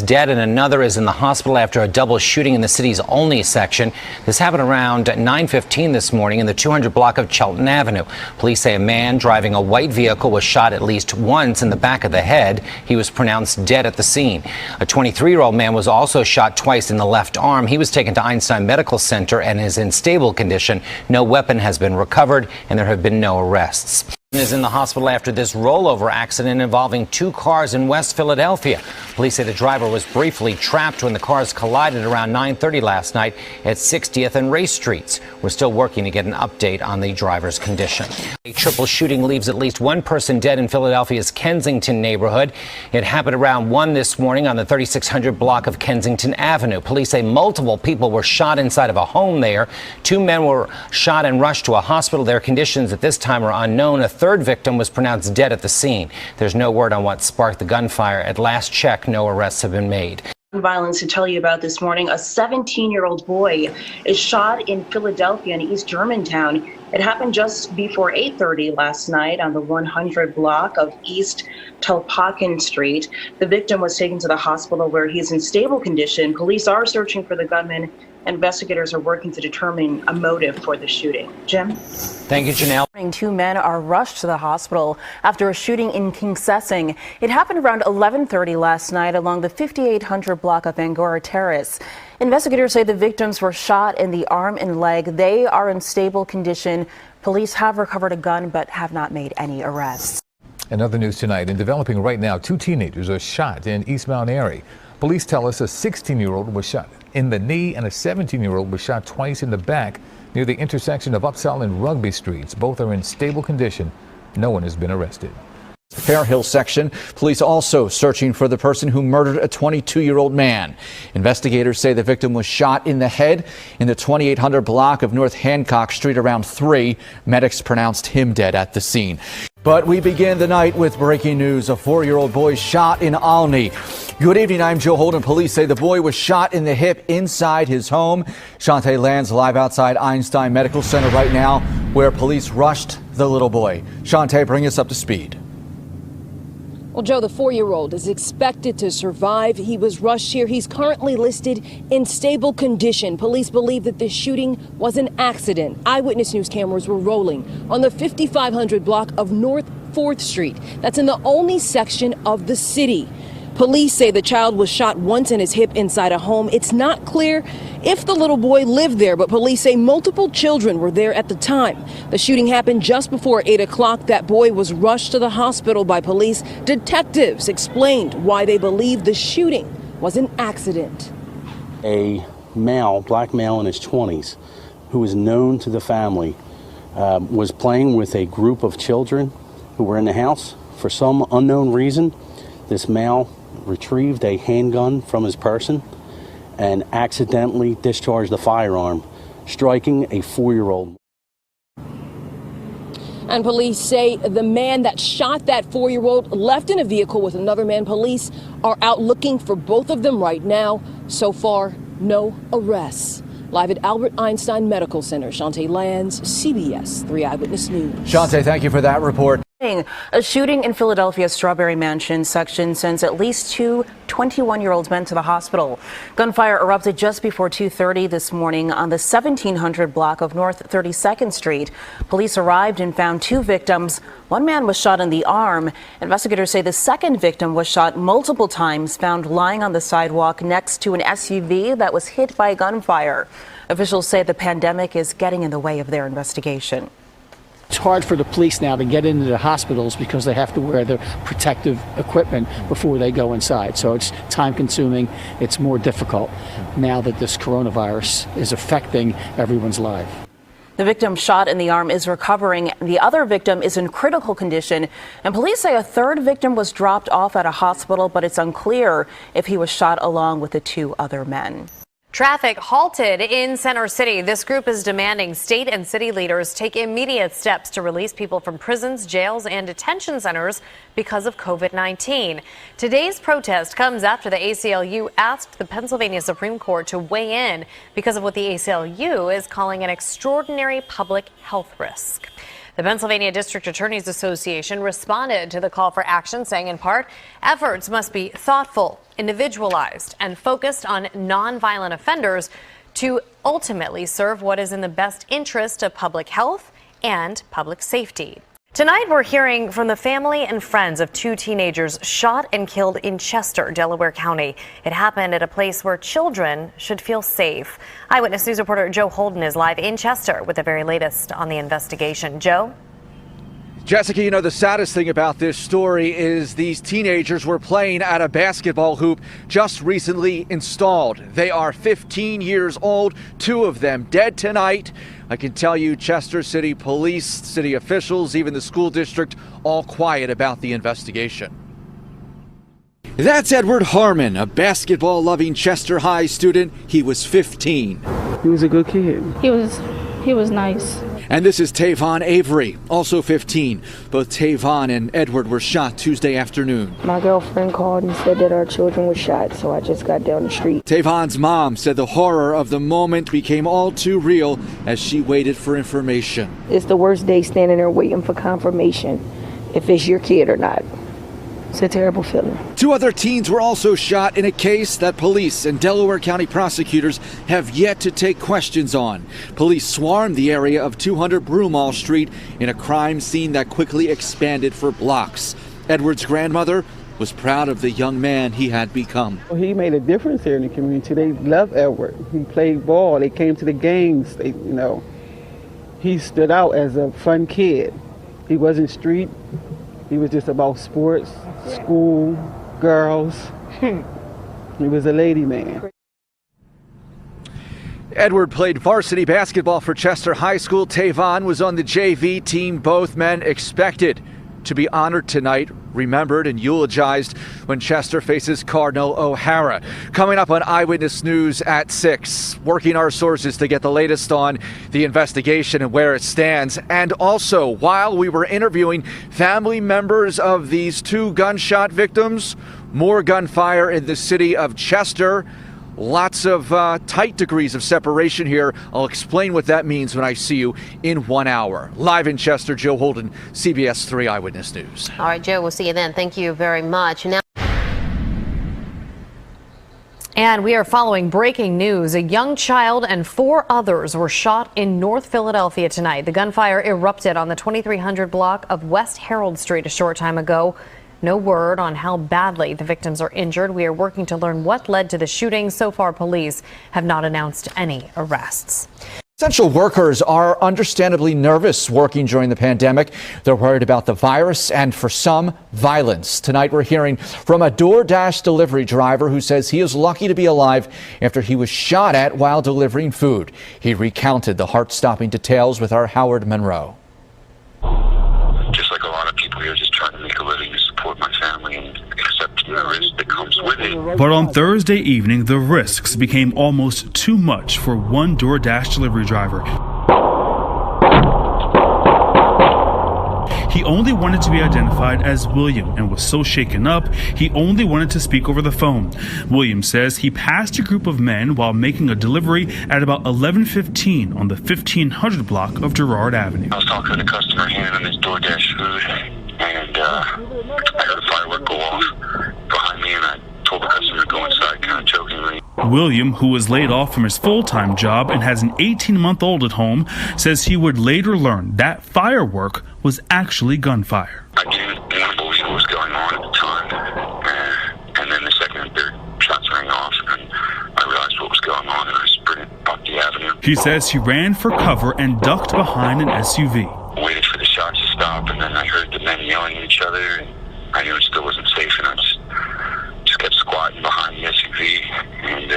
is dead and another is in the hospital after a double shooting in the city's only section. This happened around 9:15 this morning in the 200 block of Chelton Avenue. Police say a man driving a white vehicle was shot at least once in the back of the head. He was pronounced dead at the scene. A 23-year-old man was also shot twice in the left arm. He was taken to Einstein Medical Center and is in stable condition. No weapon has been recovered and there have been no arrests. Is in the hospital after this rollover accident involving two cars in West Philadelphia. Police say the driver was briefly trapped when the cars collided around 9:30 last night at 60th and Race Streets. We're still working to get an update on the driver's condition. A triple shooting leaves at least one person dead in Philadelphia's Kensington neighborhood. It happened around 1 this morning on the 3600 block of Kensington Avenue. Police say multiple people were shot inside of a home there. Two men were shot and rushed to a hospital. Their conditions at this time are unknown. A third victim was pronounced dead at the scene. There's no word on what sparked the gunfire. At last check, no arrests have been made. Violence to tell you about this morning. A 17-year-old boy is shot in Philadelphia in East Germantown. It happened just before 8:30 last night on the 100 block of East Telpachen Street. The victim was taken to the hospital where he's in stable condition. Police are searching for the gunman. Investigators are working to determine a motive for the shooting. Jim? Thank you, Janelle. Two men are rushed to the hospital after a shooting in Kingsessing. It happened around 11:30 last night along the 5800 block of Angora Terrace. Investigators say the victims were shot in the arm and leg. They are in stable condition. Police have recovered a gun but have not made any arrests. And other news tonight, and developing right now, two teenagers are shot in East Mount Airy. Police tell us a 16-year-old was shot in the knee and a 17-year-old was shot twice in the back near the intersection of Upsall and Rugby Streets. Both are in stable condition. No one has been arrested. Fair Hill section. Police also searching for the person who murdered a 22-year-old man. Investigators say the victim was shot in the head in the 2800 block of North Hancock Street around 3. Medics pronounced him dead at the scene. But we begin the night with breaking news. A 4-year-old boy shot in Olney. Good evening. I'm Joe Holden. Police say the boy was shot in the hip inside his home. Shantae Lands live outside Einstein Medical Center right now, where police rushed the little boy. Shantae, bring us up to speed. Well, Joe, the 4-year-old is expected to survive. He was rushed here. He's currently listed in stable condition. Police believe that this shooting was an accident. Eyewitness news cameras were rolling on the 5500 block of North 4th Street. That's in the only section of the city. Police say the child was shot once in his hip inside a home. It's not clear if the little boy lived there, but police say multiple children were there at the time. The shooting happened just before 8 o'clock. That boy was rushed to the hospital by police. Detectives explained why they believe the shooting was an accident. A male, black male in his 20s, who was known to the family, was playing with a group of children who were in the house. For some unknown reason, this male retrieved a handgun from his person and accidentally discharged the firearm, striking a 4-year-old. And police say the man that shot that 4-year-old left in a vehicle with another man. Police are out looking for both of them right now. So far, no arrests. Live at Albert Einstein Medical Center, Shantae Lands, CBS 3 Eyewitness News. Shantae, thank you for that report. A shooting in Philadelphia's Strawberry Mansion section sends at least two 21-year-old men to the hospital. Gunfire erupted just before 2:30 this morning on the 1700 block of North 32nd Street. Police arrived and found two victims. One man was shot in the arm. Investigators say the second victim was shot multiple times, found lying on the sidewalk next to an SUV that was hit by gunfire. Officials say the pandemic is getting in the way of their investigation. It's hard for the police now to get into the hospitals because they have to wear their protective equipment before they go inside. So it's time consuming. It's more difficult now that this coronavirus is affecting everyone's life. The victim shot in the arm is recovering. The other victim is in critical condition. And police say a third victim was dropped off at a hospital, but it's unclear if he was shot along with the two other men. Traffic halted in Center City. This group is demanding state and city leaders take immediate steps to release people from prisons, jails, and detention centers because of COVID-19. Today's protest comes after the ACLU asked the Pennsylvania Supreme Court to weigh in because of what the ACLU is calling an extraordinary public health risk. The Pennsylvania District Attorneys Association responded to the call for action, saying in part, efforts must be thoughtful, individualized, and focused on nonviolent offenders to ultimately serve what is in the best interest of public health and public safety. Tonight, we're hearing from the family and friends of two teenagers shot and killed in Chester, Delaware County. It happened at a place where children should feel safe. Eyewitness News reporter Joe Holden is live in Chester with the very latest on the investigation. Joe? Jessica, you know, the saddest thing about this story is these teenagers were playing at a basketball hoop just recently installed. They are 15 years old, two of them dead tonight. I can tell you Chester City Police, city officials, even the school district, all quiet about the investigation. That's Edward Harmon, a basketball-loving Chester High student. He was 15. He was a good kid. He was nice. And this is Taevon Avery, also 15. Both Taevon and Edward were shot Tuesday afternoon. My girlfriend called and said that our children were shot, so I just got down the street. Taevon's mom said the horror of the moment became all too real as she waited for information. It's the worst day standing there waiting for confirmation if it's your kid or not. It's a terrible feeling. Two other teens were also shot in a case that police and Delaware County prosecutors have yet to take questions on. Police swarmed the area of 200 Broomall Street in a crime scene that quickly expanded for blocks. Edward's grandmother was proud of the young man he had become. He made a difference here in the community. They love Edward. He played ball. They came to the games. He stood out as a fun kid. He wasn't street. He was just about sports, school, girls. He was a lady man. Edward played varsity basketball for Chester High School. Taevon was on the JV team. Both men expected to be honored tonight, remembered and eulogized when Chester faces Cardinal O'Hara. Coming up on Eyewitness News at 6, working our sources to get the latest on the investigation and where it stands. And also, while we were interviewing family members of these two gunshot victims, more gunfire in the city of Chester. Lots of tight degrees of separation here. I'll explain what that means when I see you in 1 hour. Live in Chester, Joe Holden, CBS 3 Eyewitness News. All right, Joe, we'll see you then. Thank you very much. Now, and we are following breaking news. A young child and 4 others were shot in North Philadelphia tonight. The gunfire erupted on the 2300 block of West Herald Street a short time ago. No word on how badly the victims are injured. We are working to learn what led to the shooting. So far, police have not announced any arrests. Essential workers are understandably nervous working during the pandemic. They're worried about the virus and, for some, violence. Tonight, we're hearing from a DoorDash delivery driver who says he is lucky to be alive after he was shot at while delivering food. He recounted the heart-stopping details with our Howard Monroe. Just like a lot of people here, just trying to make a living to support my family and accept the risk that comes with it. But on Thursday evening, the risks became almost too much for one DoorDash delivery driver. He only wanted to be identified as William and was so shaken up, he only wanted to speak over the phone. William says he passed a group of men while making a delivery at about 11:15 on the 1500 block of Girard Avenue. I was talking to the customer handling his DoorDash food, and I heard a firework go off behind me, and I told the customer to go inside, kind of jokingly. William, who was laid off from his full-time job and has an 18-month-old at home, says he would later learn that firework was actually gunfire. I didn't want to believe what was going on at the time, and then the second and third shots rang off, and I realized what was going on, and I sprinted up the avenue. He says he ran for cover and ducked behind an SUV. Waited for the shots to stop, and then I heard the men yelling at each other, and I knew it still wasn't safe, and I just kept squatting behind the SUV and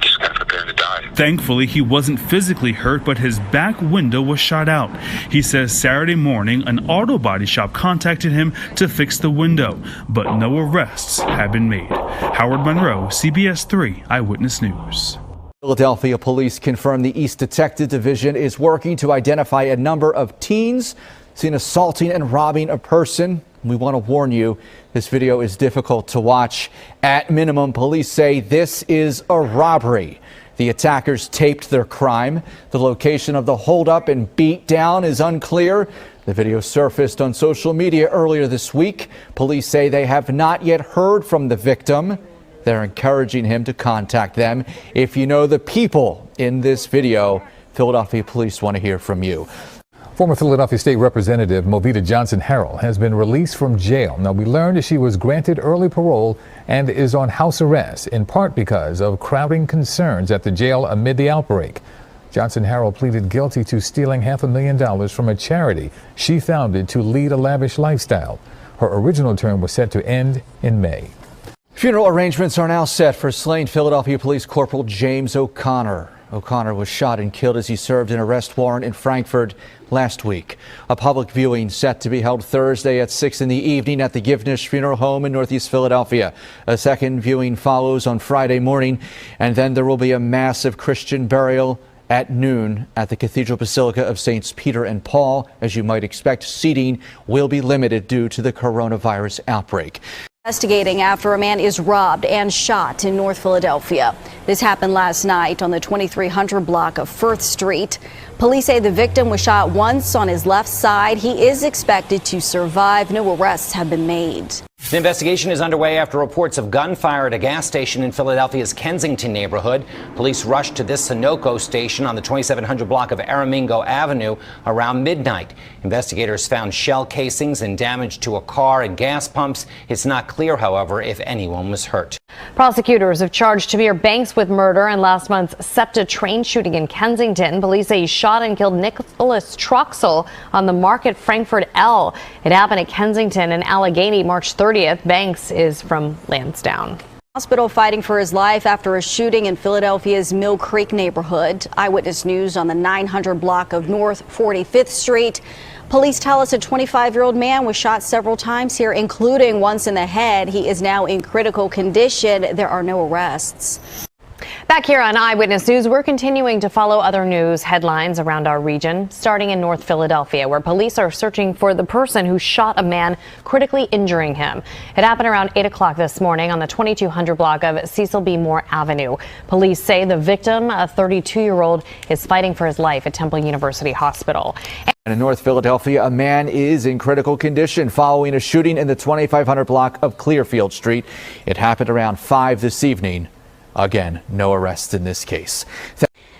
just got prepared to die. Thankfully, he wasn't physically hurt, but his back window was shot out. He says Saturday morning, an auto body shop contacted him to fix the window, but no arrests have been made. Howard Monroe, CBS 3 Eyewitness News. Philadelphia police confirm the East Detective Division is working to identify a number of teens seen assaulting and robbing a person. We want to warn you, this video is difficult to watch. At minimum, police say this is a robbery. The attackers taped their crime. The location of the holdup and beatdown is unclear. The video surfaced on social media earlier this week. Police say they have not yet heard from the victim. They're encouraging him to contact them. If you know the people in this video, Philadelphia police want to hear from you. Former Philadelphia State Representative Movita Johnson-Harrell has been released from jail. Now, we learned she was granted early parole and is on house arrest, in part because of crowding concerns at the jail amid the outbreak. Johnson-Harrell pleaded guilty to stealing $500,000 from a charity she founded to lead a lavish lifestyle. Her original term was set to end in May. Funeral arrangements are now set for slain Philadelphia Police Corporal James O'Connor. O'Connor was shot and killed as he served an arrest warrant in Frankfurt last week. A public viewing set to be held Thursday at 6 in the evening at the Givnish Funeral Home in Northeast Philadelphia. A second viewing follows on Friday morning, and then there will be a massive Christian burial at noon at the Cathedral Basilica of Saints Peter and Paul. As you might expect, seating will be limited due to the coronavirus outbreak. Investigating after a man is robbed and shot in North Philadelphia. This happened last night on the 2300 block of Firth Street. Police say the victim was shot once on his left side. He is expected to survive. No arrests have been made. The investigation is underway after reports of gunfire at a gas station in Philadelphia's Kensington neighborhood. Police rushed to this Sunoco station on the 2700 block of Aramingo Avenue around midnight. Investigators found shell casings and damage to a car and gas pumps. It's not clear, however, if anyone was hurt. Prosecutors have charged Tamir Banks with murder in last month's SEPTA train shooting in Kensington. Police say he shot and killed Nicholas Troxel on the Market Frankfurt L. It happened at Kensington and Allegheny March 30th. Banks is from Lansdowne. Hospital fighting for his life after a shooting in Philadelphia's Mill Creek neighborhood. Eyewitness News on the 900 block of North 45th Street. Police tell us a 25-year-old man was shot several times here, including once in the head. He is now in critical condition. There are no arrests. Back here on Eyewitness News, we're continuing to follow other news headlines around our region, starting in North Philadelphia, where police are searching for the person who shot a man, critically injuring him. It happened around 8 o'clock this morning on the 2200 block of Cecil B. Moore Avenue. Police say the victim, a 32-year-old, is fighting for his life at Temple University Hospital. And in North Philadelphia, a man is in critical condition following a shooting in the 2500 block of Clearfield Street. It happened around 5 this evening. Again, no arrests in this case.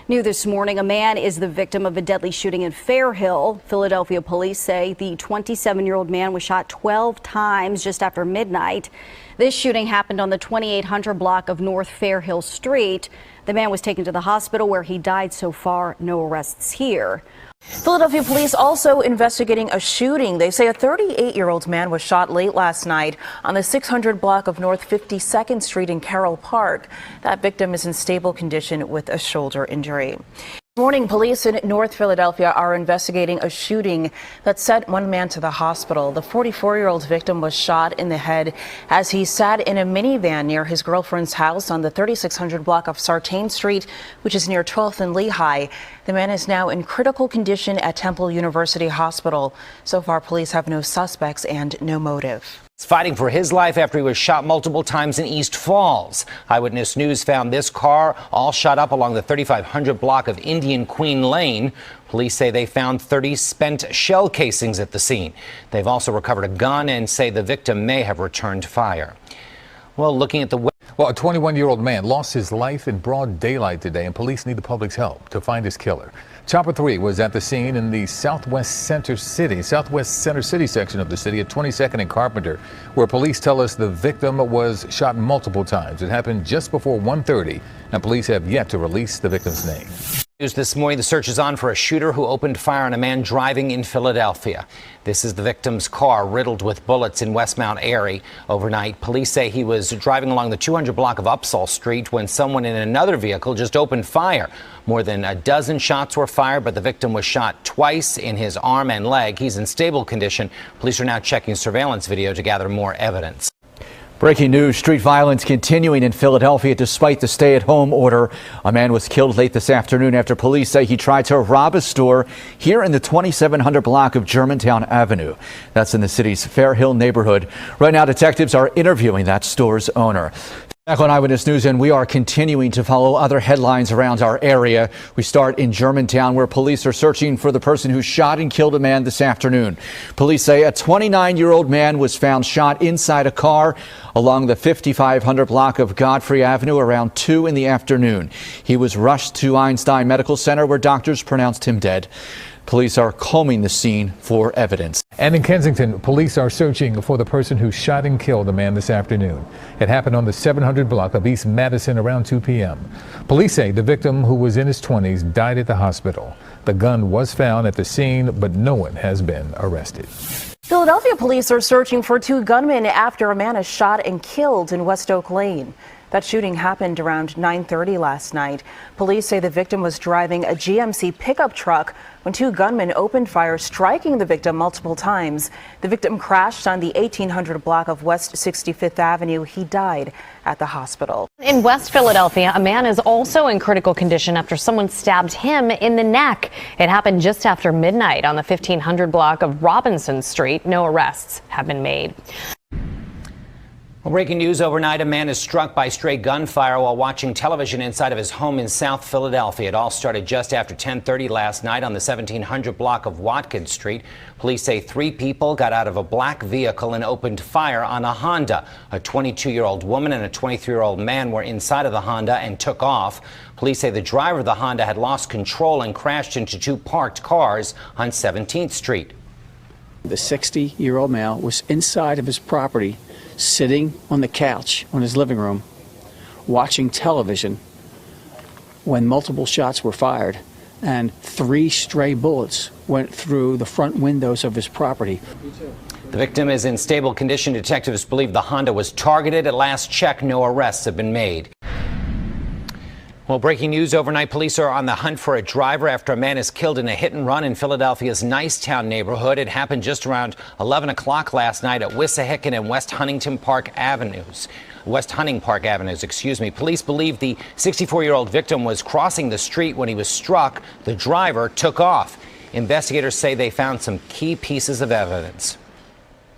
New this morning, a man is the victim of a deadly shooting in Fairhill. Philadelphia police say the 27-year-old man was shot 12 times just after midnight. This shooting happened on the 2800 block of North Fairhill Street. The man was taken to the hospital where he died. So far, no arrests here. Philadelphia police also investigating a shooting. They say a 38-year-old man was shot late last night on the 600 block of North 52nd Street in Carroll Park. That victim is in stable condition with a shoulder injury. Morning, police in North Philadelphia are investigating a shooting that sent one man to the hospital. The 44-year-old victim was shot in the head as he sat in a minivan near his girlfriend's house on the 3600 block of Sartain Street, which is near 12th and Lehigh. The man is now in critical condition at Temple University Hospital. So far, police have no suspects and no motive. He's fighting for his life after he was shot multiple times in East Falls. Eyewitness News found this car all shot up along the 3500 block of Indian Queen Lane. Police say they found 30 spent shell casings at the scene. They've also recovered a gun and say the victim may have returned fire. Well, looking at the a 21-year-old man lost his life in broad daylight today, and police need the public's help to find his killer. Chopper 3 was at the scene in the southwest center city section of the city at 22nd and Carpenter, where police tell us the victim was shot multiple times. It happened just before 1:30, and police have yet to release the victim's name. News this morning, the search is on for a shooter who opened fire on a man driving in Philadelphia. This is the victim's car riddled with bullets in West Mount Airy. Overnight, police say he was driving along the 200 block of Upsall Street when someone in another vehicle just opened fire. More than a dozen shots were fired, but the victim was shot twice in his arm and leg. He's in stable condition. Police are now checking surveillance video to gather more evidence. Breaking news, street violence continuing in Philadelphia despite the stay-at-home order. A man was killed late this afternoon after police say he tried to rob a store here in the 2700 block of Germantown Avenue. That's in the city's Fair Hill neighborhood. Right now, detectives are interviewing that store's owner. Back on Eyewitness News, and we are continuing to follow other headlines around our area. We start in Germantown, where police are searching for the person who shot and killed a man this afternoon. Police say a 29-year-old man was found shot inside a car along the 5500 block of Godfrey Avenue around 2 in the afternoon. He was rushed to Einstein Medical Center, where doctors pronounced him dead. Police are combing the scene for evidence. And in Kensington, police are searching for the person who shot and killed a man this afternoon. It happened on the 700 block of East Madison around 2 p.m. Police say the victim, who was in his 20s, died at the hospital. The gun was found at the scene, but no one has been arrested. Philadelphia police are searching for 2 gunmen after a man is shot and killed in West Oak Lane. That shooting happened around 9:30 last night. Police say the victim was driving a GMC pickup truck when 2 gunmen opened fire, striking the victim multiple times. The victim crashed on the 1800 block of West 65th Avenue. He died at the hospital. In West Philadelphia, a man is also in critical condition after someone stabbed him in the neck. It happened just after midnight on the 1500 block of Robinson Street. No arrests have been made. Well, breaking news overnight, a man is struck by stray gunfire while watching television inside of his home in South Philadelphia. It all started just after 10:30 last night on the 1700 block of Watkins Street. Police say 3 people got out of a black vehicle and opened fire on a Honda. A 22-year-old woman and a 23-year-old man were inside of the Honda and took off. Police say the driver of the Honda had lost control and crashed into 2 parked cars on 17th Street. The 60-year-old male was inside of his property, sitting on the couch on his living room, watching television when multiple shots were fired and 3 stray bullets went through the front windows of his property. The victim is in stable condition. Detectives believe the Honda was targeted. At last check, no arrests have been made. Well, breaking news overnight, police are on the hunt for a driver after a man is killed in a hit and run in Philadelphia's Nicetown neighborhood. It happened just around 11 o'clock last night at Wissahickon and West Hunting Park Avenues. Police believe the 64-year-old victim was crossing the street when he was struck. The driver took off. Investigators say they found some key pieces of evidence.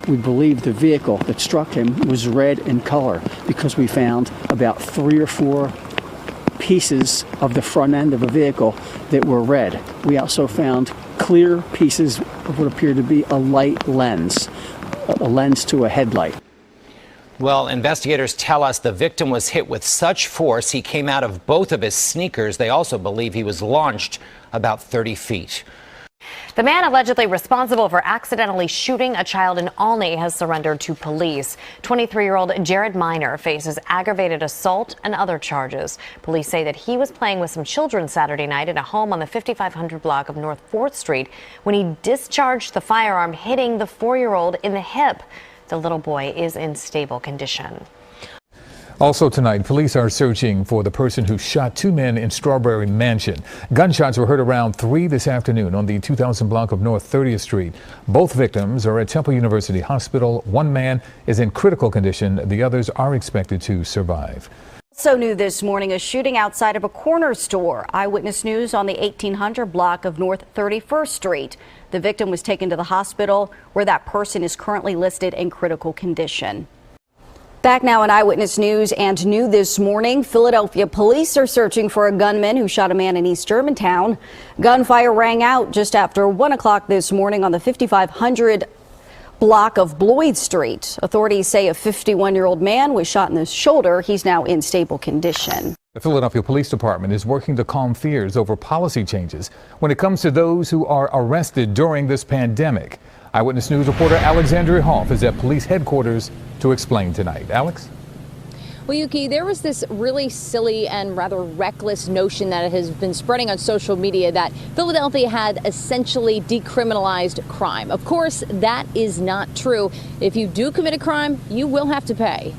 We believe the vehicle that struck him was red in color because we found about 3 or 4 pieces of the front end of a vehicle that were red. We also found clear pieces of what appeared to be a light lens, a lens to a headlight. Well, investigators tell us the victim was hit with such force he came out of both of his sneakers. They also believe he was launched about 30 feet. The man allegedly responsible for accidentally shooting a child in Olney has surrendered to police. 23-year-old Jared Minor faces aggravated assault and other charges. Police say that he was playing with some children Saturday night at a home on the 5500 block of North 4th Street when he discharged the firearm, hitting the 4-year-old in the hip. The little boy is in stable condition. Also tonight, police are searching for the person who shot 2 men in Strawberry Mansion. Gunshots were heard around 3 this afternoon on the 2000 block of North 30th Street. Both victims are at Temple University Hospital. 1 man is in critical condition. The others are expected to survive. Also new this morning, a shooting outside of a corner store. Eyewitness News on the 1800 block of North 31st Street. The victim was taken to the hospital, where that person is currently listed in critical condition. Back now in Eyewitness News, and new this morning, Philadelphia police are searching for a gunman who shot a man in East Germantown. Gunfire rang out just after 1 o'clock this morning on the 5500 block of Bloyd Street. Authorities say a 51-year-old man was shot in the shoulder. He's now in stable condition. The Philadelphia Police Department is working to calm fears over policy changes when it comes to those who are arrested during this pandemic. Eyewitness News reporter Alexandria Hoff is at police headquarters to explain tonight. Alex? Well, Yuki, there was this really silly and rather reckless notion that has been spreading on social media that Philadelphia had essentially decriminalized crime. Of course, that is not true. If you do commit a crime, you will have to pay.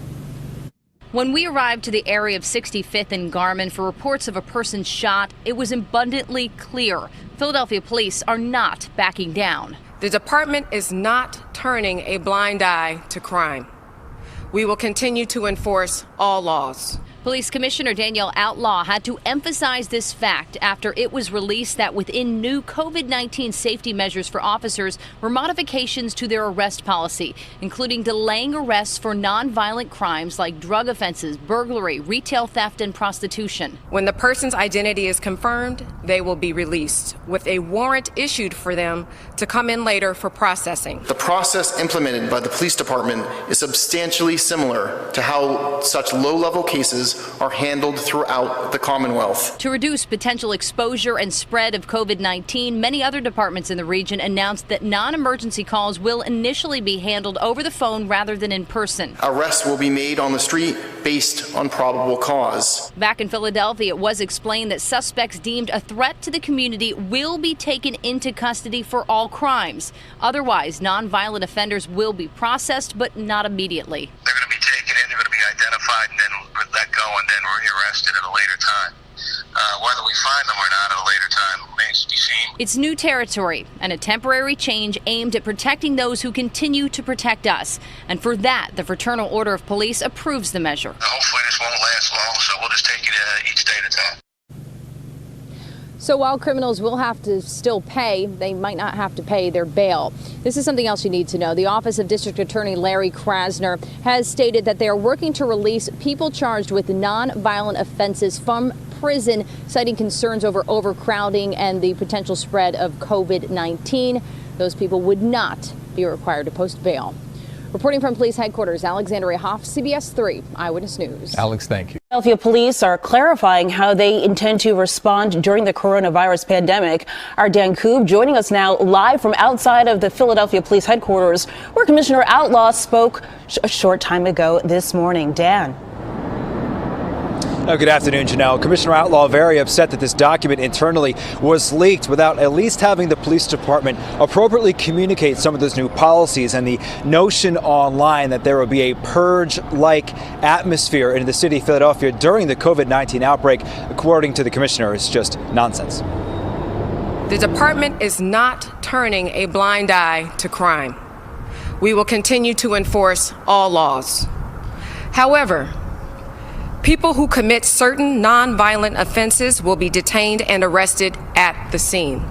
When we arrived to the area of 65th and Garmin for reports of a person shot, it was abundantly clear Philadelphia police are not backing down. The department is not turning a blind eye to crime. We will continue to enforce all laws. Police Commissioner Danielle Outlaw had to emphasize this fact after it was released that within new COVID-19 safety measures for officers were modifications to their arrest policy, including delaying arrests for nonviolent crimes like drug offenses, burglary, retail theft, and prostitution. When the person's identity is confirmed, they will be released with a warrant issued for them to come in later for processing. The process implemented by the police department is substantially similar to how such low-level cases are handled throughout the Commonwealth. To reduce potential exposure and spread of COVID-19, many other departments in the region announced that non-emergency calls will initially be handled over the phone rather than in person. Arrests will be made on the street based on probable cause. Back in Philadelphia, it was explained that suspects deemed a threat to the community will be taken into custody for all crimes. Otherwise, non-violent offenders will be processed, but not immediately. They're going to be taken in, they're going to be identified, and then let go, and then rearrested at a later time. Whether we find them or not at a later time remains to be seen. It's new territory and a temporary change aimed at protecting those who continue to protect us. And for that, the Fraternal Order of Police approves the measure. Hopefully this won't last long, so we'll just take it each day at a time. So while criminals will have to still pay, they might not have to pay their bail. This is something else you need to know. The Office of District Attorney Larry Krasner has stated that they are working to release people charged with non-violent offenses from prison, citing concerns over overcrowding and the potential spread of COVID-19. Those people would not be required to post bail. Reporting from police headquarters, Alexandria Hoff, CBS 3 Eyewitness News. Alex, thank you. Philadelphia police are clarifying how they intend to respond during the coronavirus pandemic. Our Dan Koob joining us now live from outside of the Philadelphia police headquarters, where Commissioner Outlaw spoke a short time ago this morning. Dan. Good afternoon, Janelle. Commissioner Outlaw very upset that this document internally was leaked without at least having the police department appropriately communicate some of those new policies, and the notion online that there will be a purge-like atmosphere in the city of Philadelphia during the COVID-19 outbreak, according to the commissioner, is just nonsense. The department is not turning a blind eye to crime. We will continue to enforce all laws. However, people who commit certain nonviolent offenses will be detained and arrested at the scene.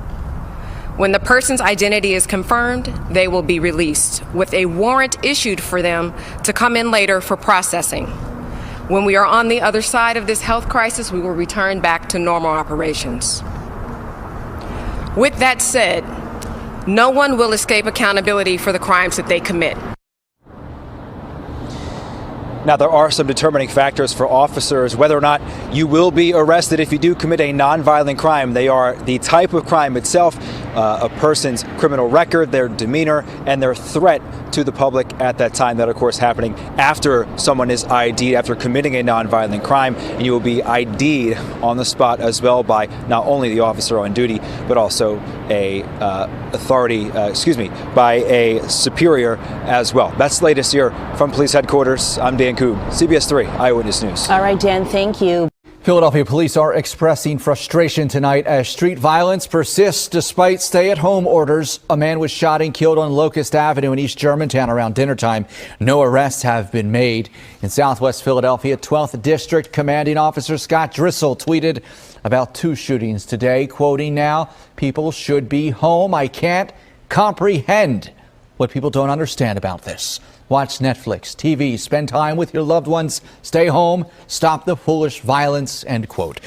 When the person's identity is confirmed, they will be released with a warrant issued for them to come in later for processing. When we are on the other side of this health crisis, we will return back to normal operations. With that said, no one will escape accountability for the crimes that they commit. Now, there are some determining factors for officers whether or not you will be arrested if you do commit a nonviolent crime. They are the type of crime itself, a person's criminal record, their demeanor, and their threat to the public at that time. That, of course, happening after someone is ID'd, after committing a nonviolent crime, and you will be ID'd on the spot as well by not only the officer on duty, but also a by a superior as well. That's the latest here from police headquarters. I'm Dan Koob, CBS 3 Eyewitness News. All right, Dan, thank you. Philadelphia police are expressing frustration tonight as street violence persists despite stay-at-home orders. A man was shot and killed on Locust Avenue in East Germantown around dinner time. No arrests have been made. In Southwest Philadelphia, 12th District Commanding Officer Scott Driscoll tweeted about 2 shootings today, quoting now, "People should be home. I can't comprehend what people don't understand about this. Watch Netflix, TV, spend time with your loved ones, stay home, stop the foolish violence," end quote.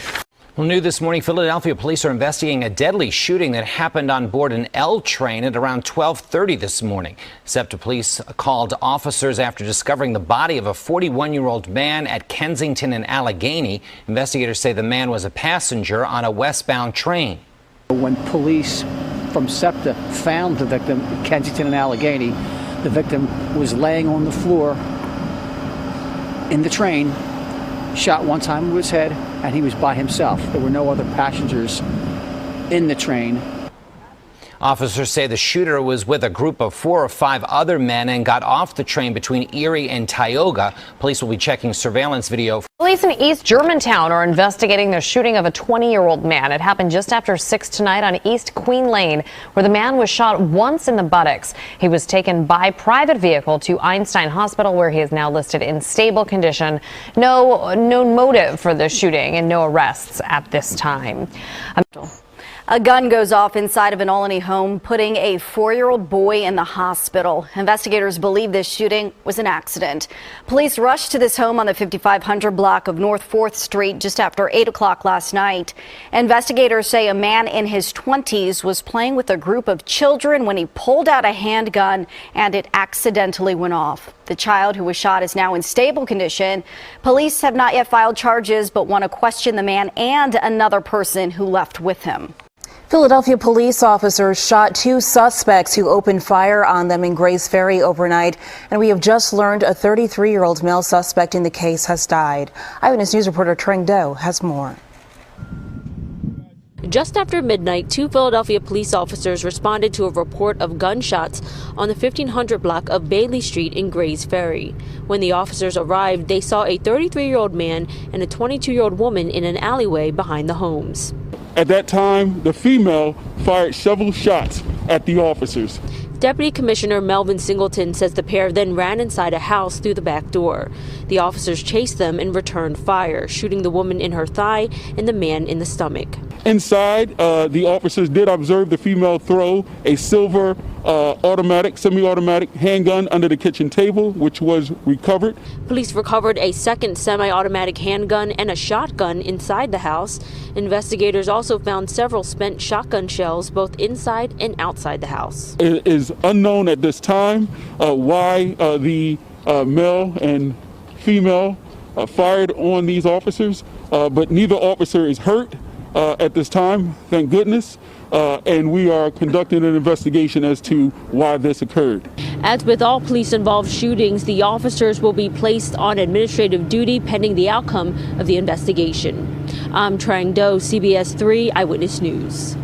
Well, new this morning, Philadelphia police are investigating a deadly shooting that happened on board an L train at around 12:30 this morning. SEPTA police called officers after discovering the body of a 41-year-old man at Kensington and Allegheny. Investigators say the man was a passenger on a westbound train. When police from SEPTA found the victim at Kensington and Allegheny, the victim was laying on the floor in the train, shot one time to his head, and he was by himself. There were no other passengers in the train. Officers say the shooter was with a group of 4 or 5 other men and got off the train between Erie and Tioga. Police will be checking surveillance video. Police in East Germantown are investigating the shooting of a 20-year-old man. It happened just after 6 tonight on East Queen Lane, where the man was shot once in the buttocks. He was taken by private vehicle to Einstein Hospital, where he is now listed in stable condition. No known motive for the shooting and no arrests at this time. A gun goes off inside of an Olney home, putting a 4-year-old boy in the hospital. Investigators believe this shooting was an accident. Police rushed to this home on the 5500 block of North 4th Street just after 8 o'clock last night. Investigators say a man in his 20s was playing with a group of children when he pulled out a handgun and it accidentally went off. The child who was shot is now in stable condition. Police have not yet filed charges but want to question the man and another person who left with him. Philadelphia police officers shot 2 suspects who opened fire on them in Grays Ferry overnight, and we have just learned a 33-year-old male suspect in the case has died. Eyewitness News reporter Trang Do has more. Just after midnight, 2 Philadelphia police officers responded to a report of gunshots on the 1500 block of Bailey Street in Grays Ferry. When the officers arrived, they saw a 33-year-old man and a 22-year-old woman in an alleyway behind the homes. At that time, the female fired several shots at the officers. Deputy Commissioner Melvin Singleton says the pair then ran inside a house through the back door. The officers chased them and returned fire, shooting the woman in her thigh and the man in the stomach. Inside, the officers did observe the female throw a silver semi-automatic handgun under the kitchen table, which was recovered. Police recovered a second semi-automatic handgun and a shotgun inside the house. Investigators also found several spent shotgun shells both inside and outside the house. It is unknown at this time why the male and female fired on these officers, but neither officer is hurt at this time, thank goodness. And we are conducting an investigation as to why this occurred. As with all police-involved shootings, the officers will be placed on administrative duty pending the outcome of the investigation. I'm Trang Do, CBS 3 Eyewitness News.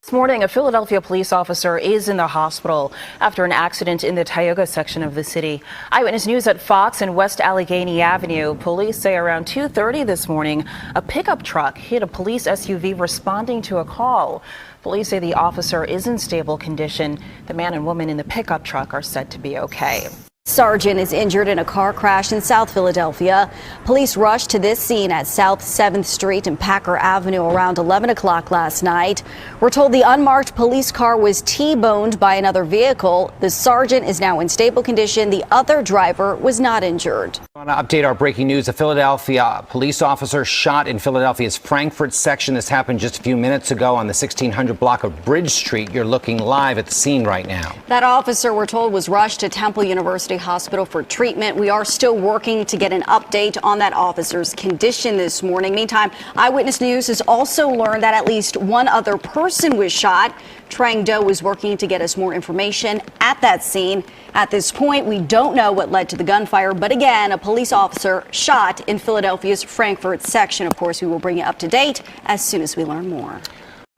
This morning, a Philadelphia police officer is in the hospital after an accident in the Tioga section of the city. Eyewitness News at Fox and West Allegheny Avenue. Police say around 2:30 this morning, a pickup truck hit a police SUV responding to a call. Police say the officer is in stable condition. The man and woman in the pickup truck are said to be okay. Sergeant is injured in a car crash in South Philadelphia. Police rushed to this scene at South 7th Street and Packer Avenue around 11 o'clock last night. We're told the unmarked police car was T-boned by another vehicle. The sergeant is now in stable condition. The other driver was not injured. I want to update our breaking news. A Philadelphia police officer shot in Philadelphia's Frankfurt section. This happened just a few minutes ago on the 1600 block of Bridge Street. You're looking live at the scene right now. That officer, we're told, was rushed to Temple University Hospital for treatment. We are still working to get an update on that officer's condition this morning. Meantime, Eyewitness News has also learned that at least one other person was shot. Trang Do is working to get us more information at that scene. At this point, we don't know what led to the gunfire, but again, a police officer shot in Philadelphia's Frankfurt section. Of course, we will bring you up to date as soon as we learn more.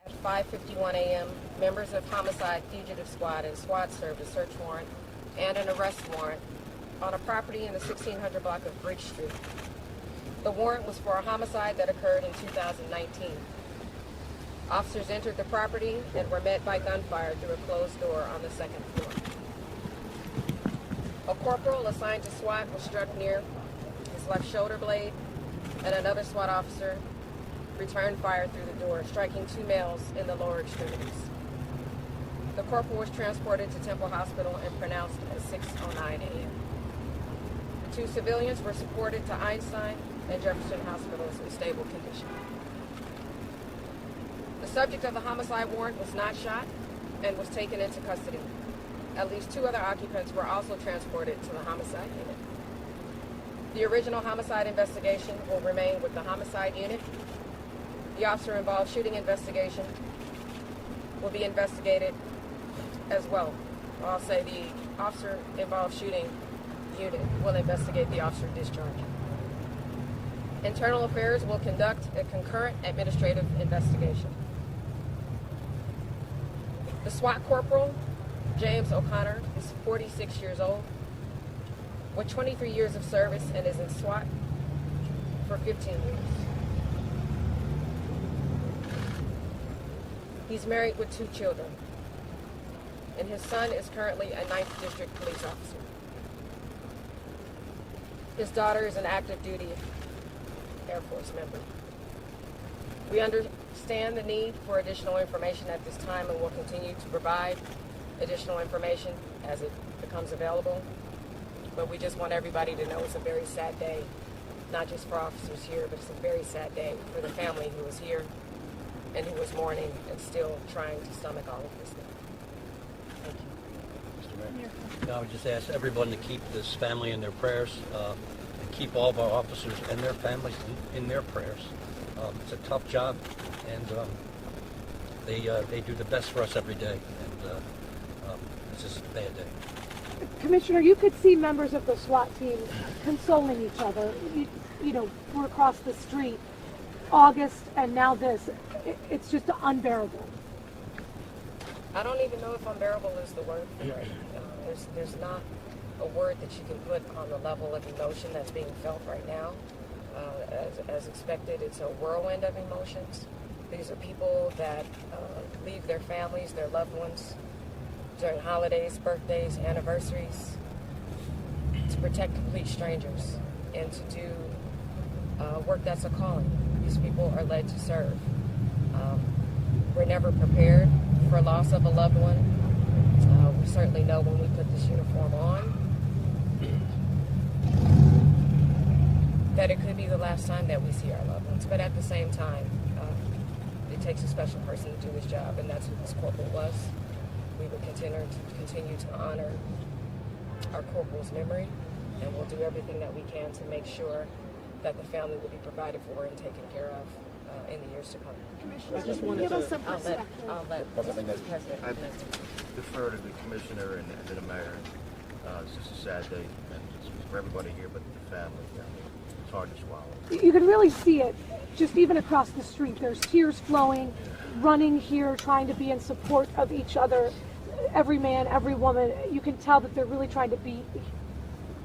At 5:51 a.m., members of Homicide Fugitive Squad and SWAT served a search warrant and an arrest warrant on a property in the 1600 block of Bridge Street. The warrant was for a homicide that occurred in 2019. Officers entered the property and were met by gunfire through a closed door on the second floor. A corporal assigned to SWAT was struck near his left shoulder blade, and another SWAT officer returned fire through the door, striking 2 males in the lower extremities. The corporal was transported to Temple Hospital and pronounced at 6:09 a.m. The 2 civilians were supported to Einstein and Jefferson hospitals in stable condition. The subject of the homicide warrant was not shot and was taken into custody. At least 2 other occupants were also transported to the homicide unit. The original homicide investigation will remain with the homicide unit. The officer-involved shooting investigation will be investigated as well. I'll say the officer-involved shooting unit will investigate the officer discharge. Internal Affairs will conduct a concurrent administrative investigation. The SWAT corporal, James O'Connor, is 46 years old with 23 years of service and is in SWAT for 15 years. He's married with 2 children, and his son is currently a 9th District police officer. His daughter is an active duty Air Force member. We understand the need for additional information at this time and will continue to provide additional information as it becomes available. But we just want everybody to know it's a very sad day, not just for officers here, but it's a very sad day for the family who was here and who was mourning and still trying to stomach all of this now. Thank you. Mr. Mayor, I would just ask everyone to keep this family in their prayers, and keep all of our officers and their families in their prayers. It's a tough job, and they do the best for us every day, and it's just a bad day. Commissioner, you could see members of the SWAT team consoling each other. You know, we're across the street, August, and now this. It's just unbearable. I don't even know if unbearable is the word for it. There's not a word that you can put on the level of emotion that's being felt right now. As expected, it's a whirlwind of emotions. These are people that leave their families, their loved ones, during holidays, birthdays, anniversaries, to protect complete strangers and to do work that's a calling. These people are led to serve. We're never prepared for loss of a loved one. We certainly know when we put this uniform on that it could be the last time that we see our loved ones. But at the same time, it takes a special person to do this job, and that's who this corporal was. We will continue to honor our corporal's memory, and we'll do everything that we can to make sure that the family will be provided for and taken care of in the years to come. I just wanted to I'll let I defer to the commissioner and to the mayor. It's just a sad day, and it's for everybody here, but the family. It's hard to swallow. You can really see it, just even across the street. There's tears flowing, running here, trying to be in support of each other. Every man, every woman, you can tell that they're really trying to be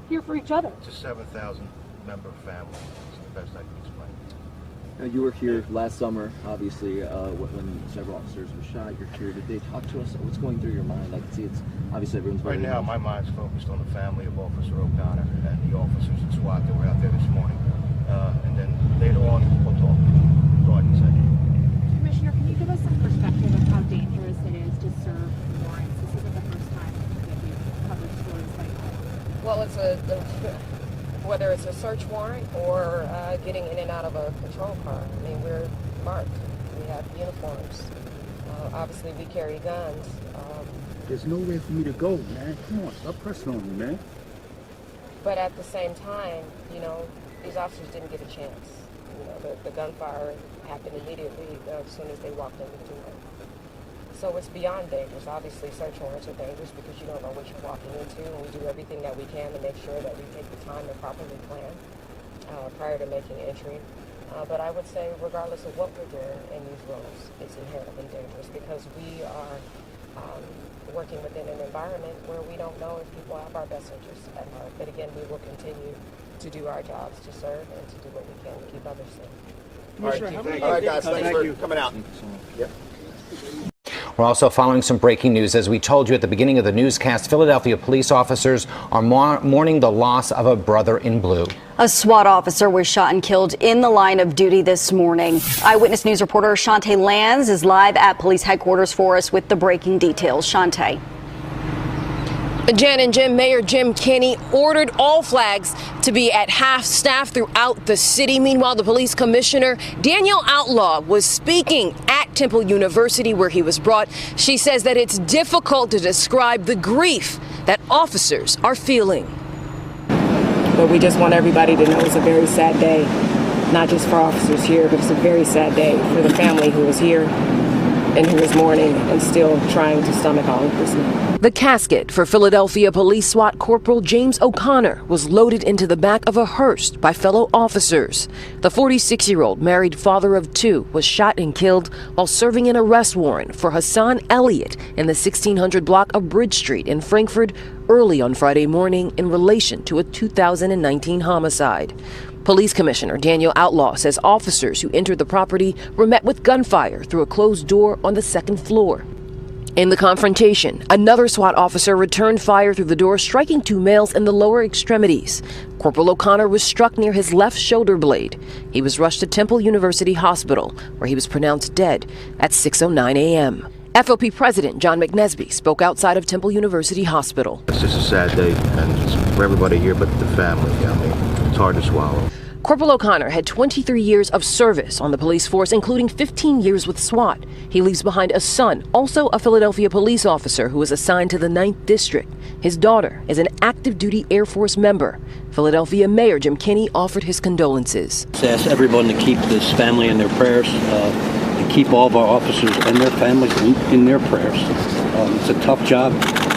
here for each other. It's a 7,000 member family. It's the best I can explain. You were here last summer, obviously, when several officers were shot. You're here today. Talk to us. What's going through your mind? I can see it's obviously everyone's right now. My mind's focused on the family of Officer O'Connor and the officers in SWAT that were out there this morning. And then later on, we'll talk. Go ahead and say. Commissioner, can you give us some perspective of how dangerous it is to serve warrants? This isn't the first time that we've covered stories like that. Well, whether it's a search warrant or getting in and out of a patrol car. I mean, we're marked. We have uniforms. Obviously, we carry guns. There's nowhere for me to go, man. Come on, stop pressing on me, man. But at the same time, you know, these officers didn't get a chance. You know, the gunfire happened immediately as soon as they walked in the door. So it's beyond dangerous. Obviously, search warrants are dangerous because you don't know what you're walking into, and we do everything that we can to make sure that we take the time to properly plan prior to making entry. But I would say, regardless of what we're doing in these roles, it's inherently dangerous because we are working within an environment where we don't know if people have our best interests at heart. But again, we will continue to do our jobs to serve and to do what we can to keep others safe. All right, guys. Thanks for coming out. Yep. We're also following some breaking news. As we told you at the beginning of the newscast, Philadelphia police officers are mourning the loss of a brother in blue. A SWAT officer was shot and killed in the line of duty this morning. Eyewitness News reporter Shantae Lanz is live at police headquarters for us with the breaking details. Shantae. Jen and Jim, Mayor Jim Kenney ordered all flags to be at half-staff throughout the city. Meanwhile, the police commissioner, Danielle Outlaw, was speaking at Temple University where he was brought. She says that it's difficult to describe the grief that officers are feeling. But we just want everybody to know it's a very sad day, not just for officers here, but it's a very sad day for the family who is here and he was mourning and still trying to stomach all of this now. The casket for Philadelphia Police SWAT Corporal James O'Connor was loaded into the back of a hearse by fellow officers. The 46-year-old married father of two was shot and killed while serving an arrest warrant for Hassan Elliott in the 1600 block of Bridge Street in Frankfurt early on Friday morning in relation to a 2019 homicide. Police Commissioner Daniel Outlaw says officers who entered the property were met with gunfire through a closed door on the second floor. In the confrontation, another SWAT officer returned fire through the door, striking two males in the lower extremities. Corporal O'Connor was struck near his left shoulder blade. He was rushed to Temple University Hospital, where he was pronounced dead at 6:09 a.m. FOP President John McNesby spoke outside of Temple University Hospital. It's just a sad day, and it's for everybody here but the family. I mean, it's hard to swallow. Corporal O'Connor had 23 years of service on the police force, including 15 years with SWAT. He leaves behind a son, also a Philadelphia police officer who was assigned to the 9th District. His daughter is an active duty Air Force member. Philadelphia Mayor Jim Kenney offered his condolences. To ask everyone to keep this family in their prayers, and keep all of our officers and their families in their prayers. It's a tough job,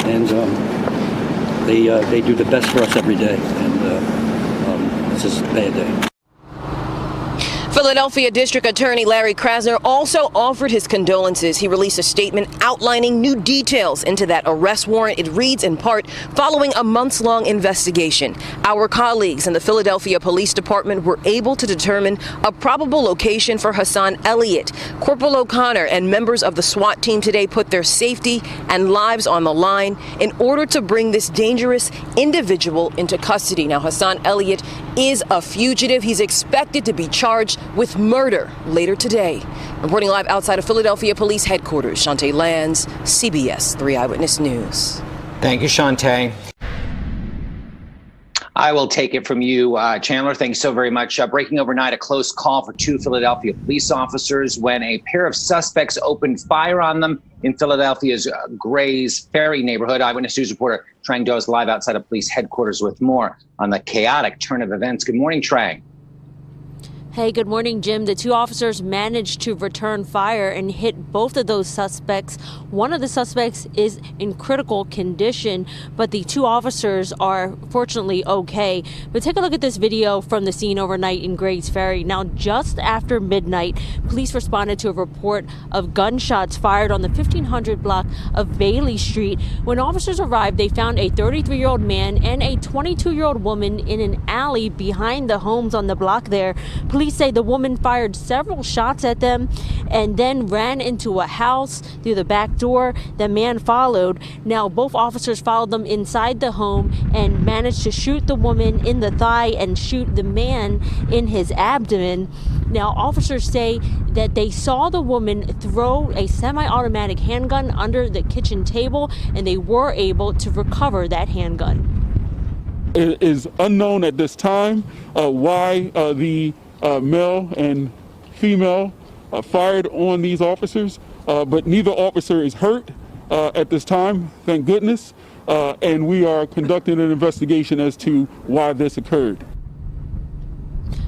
and they do the best for us every day. And it's just a bad day. Philadelphia District Attorney Larry Krasner also offered his condolences. He released a statement outlining new details into that arrest warrant. It reads in part, following a months-long investigation, our colleagues in the Philadelphia Police Department were able to determine a probable location for Hassan Elliott. Corporal O'Connor and members of the SWAT team today put their safety and lives on the line in order to bring this dangerous individual into custody. Now, Hassan Elliott is a fugitive. He's expected to be charged with murder later today. Reporting live outside of Philadelphia Police Headquarters, Shantae Lands, CBS 3 Eyewitness News. Thank you, Shantae. I will take it from you, Chandler. Thanks so very much. Breaking overnight, a close call for two Philadelphia police officers when a pair of suspects opened fire on them in Philadelphia's Grays Ferry neighborhood. Eyewitness News reporter Trang Do is live outside of police headquarters with more on the chaotic turn of events. Good morning, Trang. Hey, good morning, Jim. The two officers managed to return fire and hit both of those suspects. One of the suspects is in critical condition, but the two officers are fortunately okay. But take a look at this video from the scene overnight in Grays Ferry. Now, just after midnight, police responded to a report of gunshots fired on the 1500 block of Bailey Street. When officers arrived, they found a 33-year-old man and a 22-year-old woman in an alley behind the homes on the block there. Police say the woman fired several shots at them and then ran into a house through the back door. The man followed. Now, both officers followed them inside the home and managed to shoot the woman in the thigh and shoot the man in his abdomen. Now, officers say that they saw the woman throw a semi-automatic handgun under the kitchen table, and they were able to recover that handgun. It is unknown at this time why the male and female fired on these officers, but neither officer is hurt at this time, thank goodness, and we are conducting an investigation as to why this occurred.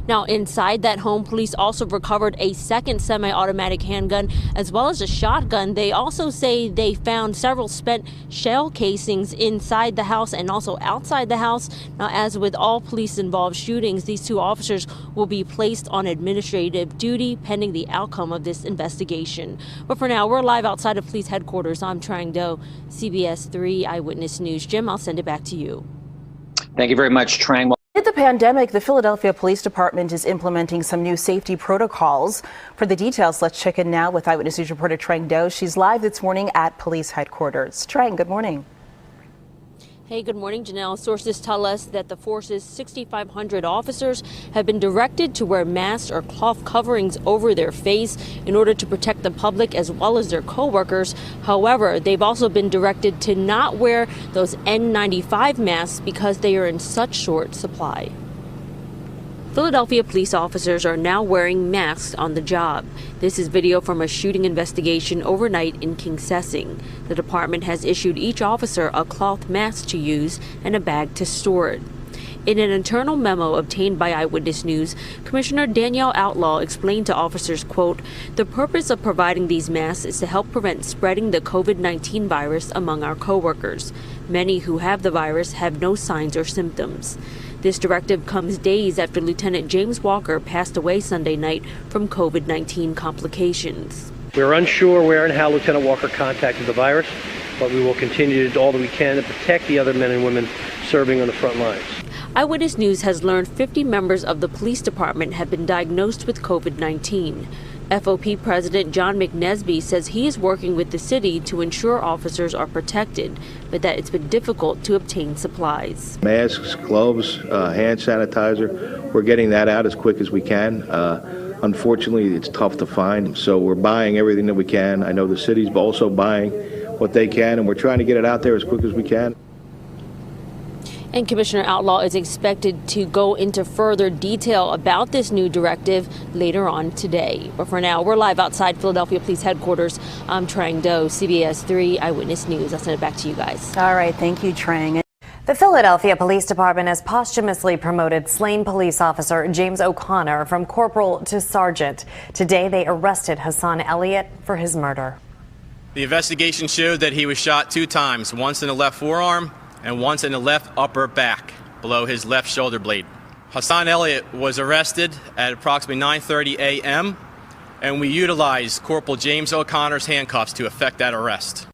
Now, inside that home, police also recovered a second semi-automatic handgun as well as a shotgun. They also say they found several spent shell casings inside the house and also outside the house. Now, as with all police-involved shootings, these two officers will be placed on administrative duty pending the outcome of this investigation. But for now, we're live outside of police headquarters. I'm Trang Do, CBS 3 Eyewitness News. Jim, I'll send it back to you. Thank you very much, Trang. Amid the pandemic, the Philadelphia Police Department is implementing some new safety protocols. For the details, let's check in now with Eyewitness News reporter Trang Do. She's live this morning at police headquarters. Trang, good morning. Hey, good morning, Janelle. Sources tell us that the force's 6,500 officers have been directed to wear masks or cloth coverings over their face in order to protect the public as well as their co-workers. However, they've also been directed to not wear those N95 masks because they are in such short supply. Philadelphia police officers are now wearing masks on the job. This is video from a shooting investigation overnight in Kingsessing. The department has issued each officer a cloth mask to use and a bag to store it. In an internal memo obtained by Eyewitness News, Commissioner Danielle Outlaw explained to officers, quote, "The purpose of providing these masks is to help prevent spreading the COVID-19 virus among our coworkers. Many who have the virus have no signs or symptoms." This directive comes days after Lieutenant James Walker passed away Sunday night from COVID-19 complications. We're unsure where and how Lieutenant Walker contacted the virus, but we will continue to do all that we can to protect the other men and women serving on the front lines. Eyewitness News has learned 50 members of the police department have been diagnosed with COVID-19. FOP President John McNesby says he is working with the city to ensure officers are protected, but that it's been difficult to obtain supplies. Masks, gloves, hand sanitizer, we're getting that out as quick as we can. Unfortunately, it's tough to find, so we're buying everything that we can. I know the city's also buying what they can, and we're trying to get it out there as quick as we can. And Commissioner Outlaw is expected to go into further detail about this new directive later on today. But for now, we're live outside Philadelphia Police Headquarters. I'm Trang Do, CBS 3 Eyewitness News. I'll send it back to you guys. All right. Thank you, Trang. The Philadelphia Police Department has posthumously promoted slain police officer James O'Connor from corporal to sergeant. Today, they arrested Hassan Elliott for his murder. The investigation showed that he was shot 2 times, once in the left forearm and once in the left upper back, below his left shoulder blade. Hassan Elliott was arrested at approximately 9:30 a.m., and we utilized Corporal James O'Connor's handcuffs to effect that arrest.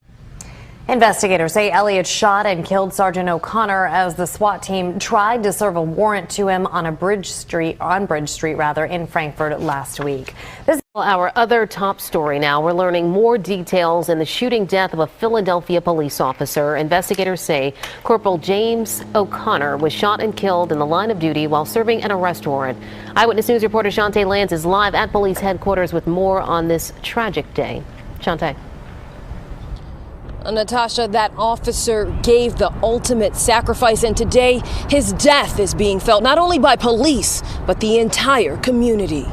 Investigators say Elliott shot and killed Sergeant O'Connor as the SWAT team tried to serve a warrant to him on Bridge Street in Frankfurt last week. This is our other top story now. We're learning more details in the shooting death of a Philadelphia police officer. Investigators say Corporal James O'Connor was shot and killed in the line of duty while serving an arrest warrant. Eyewitness News reporter Shantae Lands is live at police headquarters with more on this tragic day. Shantae. Natasha, that officer gave the ultimate sacrifice, and today his death is being felt not only by police, but the entire community.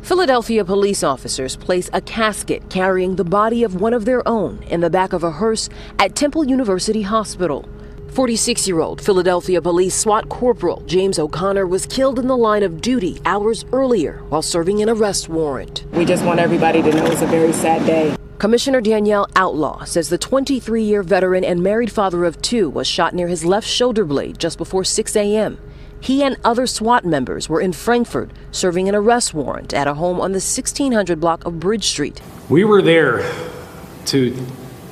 Philadelphia police officers place a casket carrying the body of one of their own in the back of a hearse at Temple University Hospital. 46-year-old Philadelphia Police SWAT Corporal James O'Connor was killed in the line of duty hours earlier while serving an arrest warrant. We just want everybody to know it's a very sad day. Commissioner Danielle Outlaw says the 23-year veteran and married father of 2 was shot near his left shoulder blade just before 6 a.m. He and other SWAT members were in Frankfurt serving an arrest warrant at a home on the 1600 block of Bridge Street. We were there to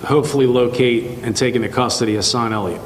hopefully locate and take into custody Hassan Elliott.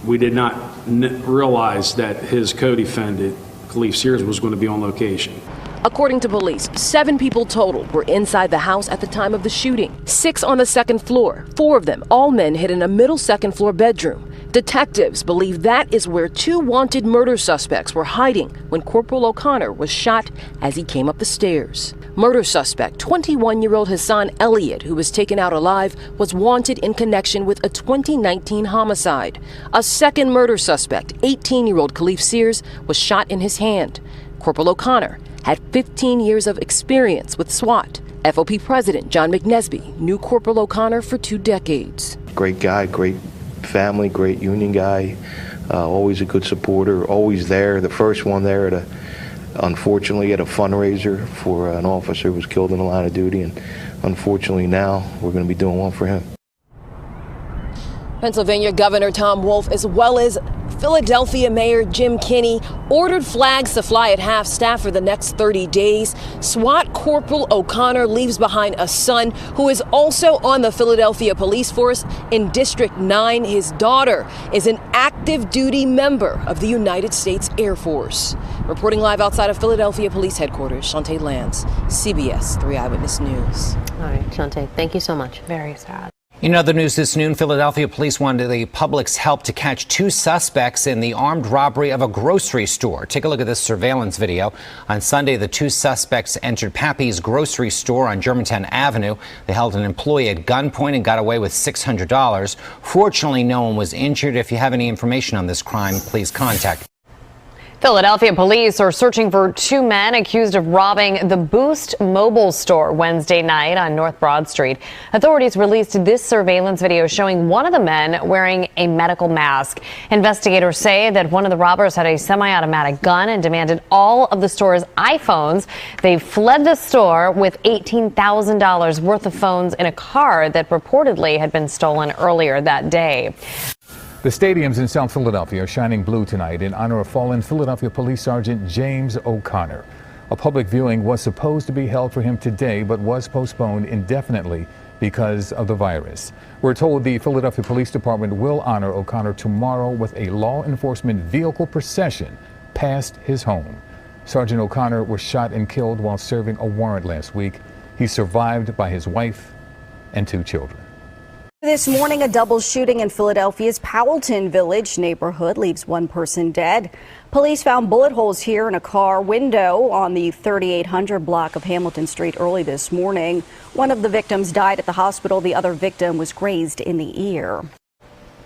We did not realize that his co-defendant, Khalif Sears, was going to be on location. According to police, 7 people total were inside the house at the time of the shooting. 6 on the second floor, 4 of them, all men, hid in a middle second floor bedroom. Detectives believe that is where 2 wanted murder suspects were hiding when Corporal O'Connor was shot as he came up the stairs. Murder suspect, 21-year-old Hassan Elliott, who was taken out alive, was wanted in connection with a 2019 homicide. A second murder suspect, 18-year-old Khalif Sears, was shot in his hand. Corporal O'Connor had 15 years of experience with SWAT. FOP President John McNesby knew Corporal O'Connor for 2 decades. Great guy, great family, great union guy, always a good supporter, always there, the first one there unfortunately at a fundraiser for an officer who was killed in the line of duty, and unfortunately now we're going to be doing one for him. Pennsylvania Governor Tom Wolf, as well as Philadelphia Mayor Jim Kenney, ordered flags to fly at half-staff for the next 30 days. SWAT Corporal O'Connor leaves behind a son who is also on the Philadelphia Police Force in District 9. His daughter is an active duty member of the United States Air Force. Reporting live outside of Philadelphia Police Headquarters, Shantae Lands, CBS 3 Eyewitness News. All right, Shantae, thank you so much. Very sad. In other news this noon, Philadelphia police wanted the public's help to catch 2 suspects in the armed robbery of a grocery store. Take a look at this surveillance video. On Sunday, the 2 suspects entered Pappy's grocery store on Germantown Avenue. They held an employee at gunpoint and got away with $600. Fortunately, no one was injured. If you have any information on this crime, please contact. Philadelphia police are searching for two men accused of robbing the Boost mobile store Wednesday night on North Broad Street. Authorities released this surveillance video showing one of the men wearing a medical mask. Investigators say that one of the robbers had a semi-automatic gun and demanded all of the store's iPhones. They fled the store with $18,000 worth of phones in a car that reportedly had been stolen earlier that day. The stadiums in South Philadelphia are shining blue tonight in honor of fallen Philadelphia Police Sergeant James O'Connor. A public viewing was supposed to be held for him today, but was postponed indefinitely because of the virus. We're told the Philadelphia Police Department will honor O'Connor tomorrow with a law enforcement vehicle procession past his home. Sergeant O'Connor was shot and killed while serving a warrant last week. He's survived by his wife and two children. This morning, a double shooting in Philadelphia's Powelton Village neighborhood leaves one person dead. Police found bullet holes here in a car window on the 3800 block of Hamilton Street early this morning. One of the victims died at the hospital. The other victim was grazed in the ear.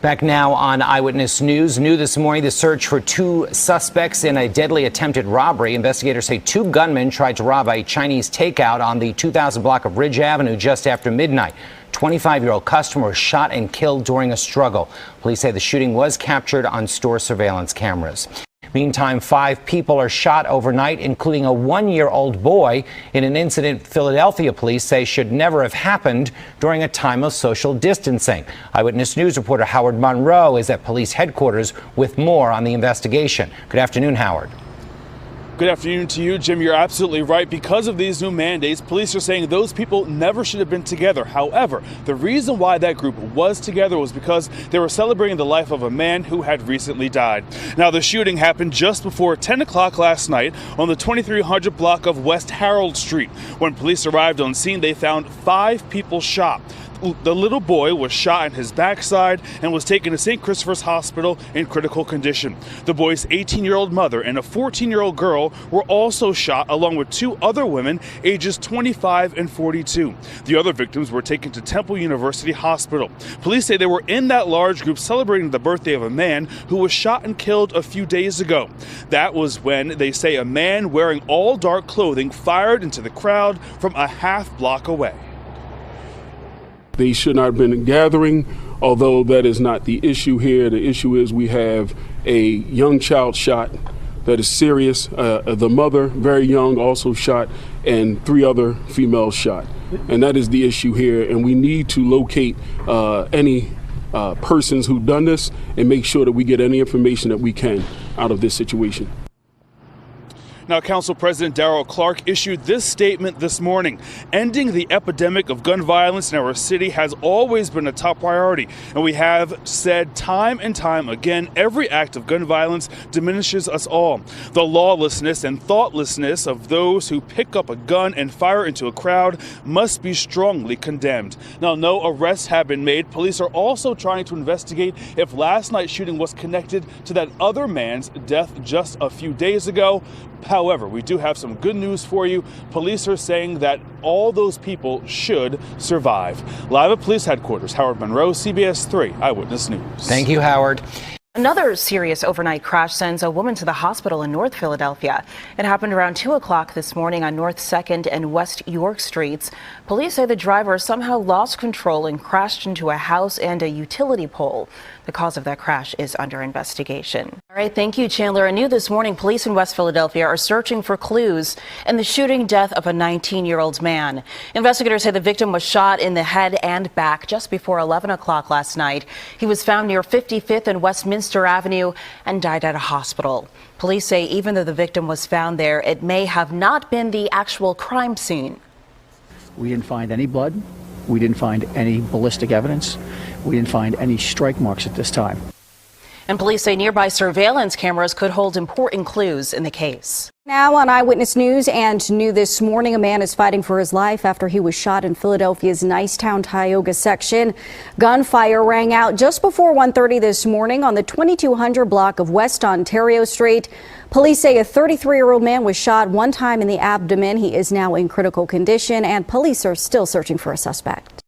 Back now on Eyewitness News. New this morning, the search for two suspects in a deadly attempted robbery. Investigators say two gunmen tried to rob a Chinese takeout on the 2000 block of Ridge Avenue just after midnight. 25-year-old customer was shot and killed during a struggle. Police say the shooting was captured on store surveillance cameras. Meantime, 5 people are shot overnight, including a 1-year-old boy, in an incident Philadelphia police say should never have happened during a time of social distancing. Eyewitness News reporter Howard Monroe is at police headquarters with more on the investigation. Good afternoon, Howard. Good afternoon to you, Jim. You're absolutely right. Because of these new mandates, police are saying those people never should have been together. However, the reason why that group was together was because they were celebrating the life of a man who had recently died. Now, the shooting happened just before 10 o'clock last night on the 2300 block of West Harold Street. When police arrived on scene, they found 5 people shot. The little boy was shot in his backside and was taken to St. Christopher's Hospital in critical condition. The boy's 18-year-old mother and a 14-year-old girl were also shot, along with 2 other women, ages 25 and 42. The other victims were taken to Temple University Hospital. Police say they were in that large group celebrating the birthday of a man who was shot and killed a few days ago. That was when they say a man wearing all dark clothing fired into the crowd from a half block away. They should not have been gathering, although that is not the issue here. The issue is we have a young child shot that is serious. The mother, very young, also shot, and 3 other females shot. And that is the issue here. And we need to locate any persons who've done this and make sure that we get any information that we can out of this situation. Now, Council President Darrell Clark issued this statement this morning. Ending the epidemic of gun violence in our city has always been a top priority. And we have said time and time again, every act of gun violence diminishes us all. The lawlessness and thoughtlessness of those who pick up a gun and fire into a crowd must be strongly condemned. Now, no arrests have been made. Police are also trying to investigate if last night's shooting was connected to that other man's death just a few days ago. However, we do have some good news for you. Police are saying that all those people should survive. Live at police headquarters, Howard Monroe, CBS 3 Eyewitness News. Thank you, Howard. Another serious overnight crash sends a woman to the hospital in North Philadelphia. It happened around 2 o'clock this morning on North 2nd and West York Streets. Police say the driver somehow lost control and crashed into a house and a utility pole. The cause of that crash is under investigation. All right, thank you, Chandler. And new this morning, police in West Philadelphia are searching for clues in the shooting death of a 19-year-old man. Investigators say the victim was shot in the head and back just before 11 o'clock last night. He was found near 55th and Westminster Avenue and died at a hospital. Police say even though the victim was found there, it may have not been the actual crime scene. We didn't find any blood. We didn't find any ballistic evidence. We didn't find any strike marks at this time. And police say nearby surveillance cameras could hold important clues in the case. Now on Eyewitness News and new this morning, a man is fighting for his life after he was shot in Philadelphia's Nicetown Tioga section. Gunfire rang out just before 1:30 this morning on the 2200 block of West Ontario Street. Police say a 33-year-old man was shot one time in the abdomen. He is now in critical condition, and police are still searching for a suspect.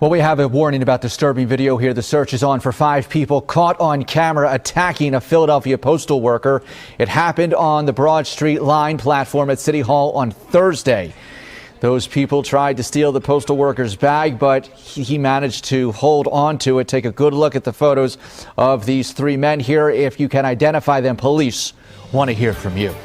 Well, we have a warning about disturbing video here. The search is on for 5 people caught on camera attacking a Philadelphia postal worker. It happened on the Broad Street line platform at City Hall on Thursday. Those people tried to steal the postal worker's bag, but he managed to hold on to it. Take a good look at the photos of these 3 men here. If you can identify them, police want to hear from you.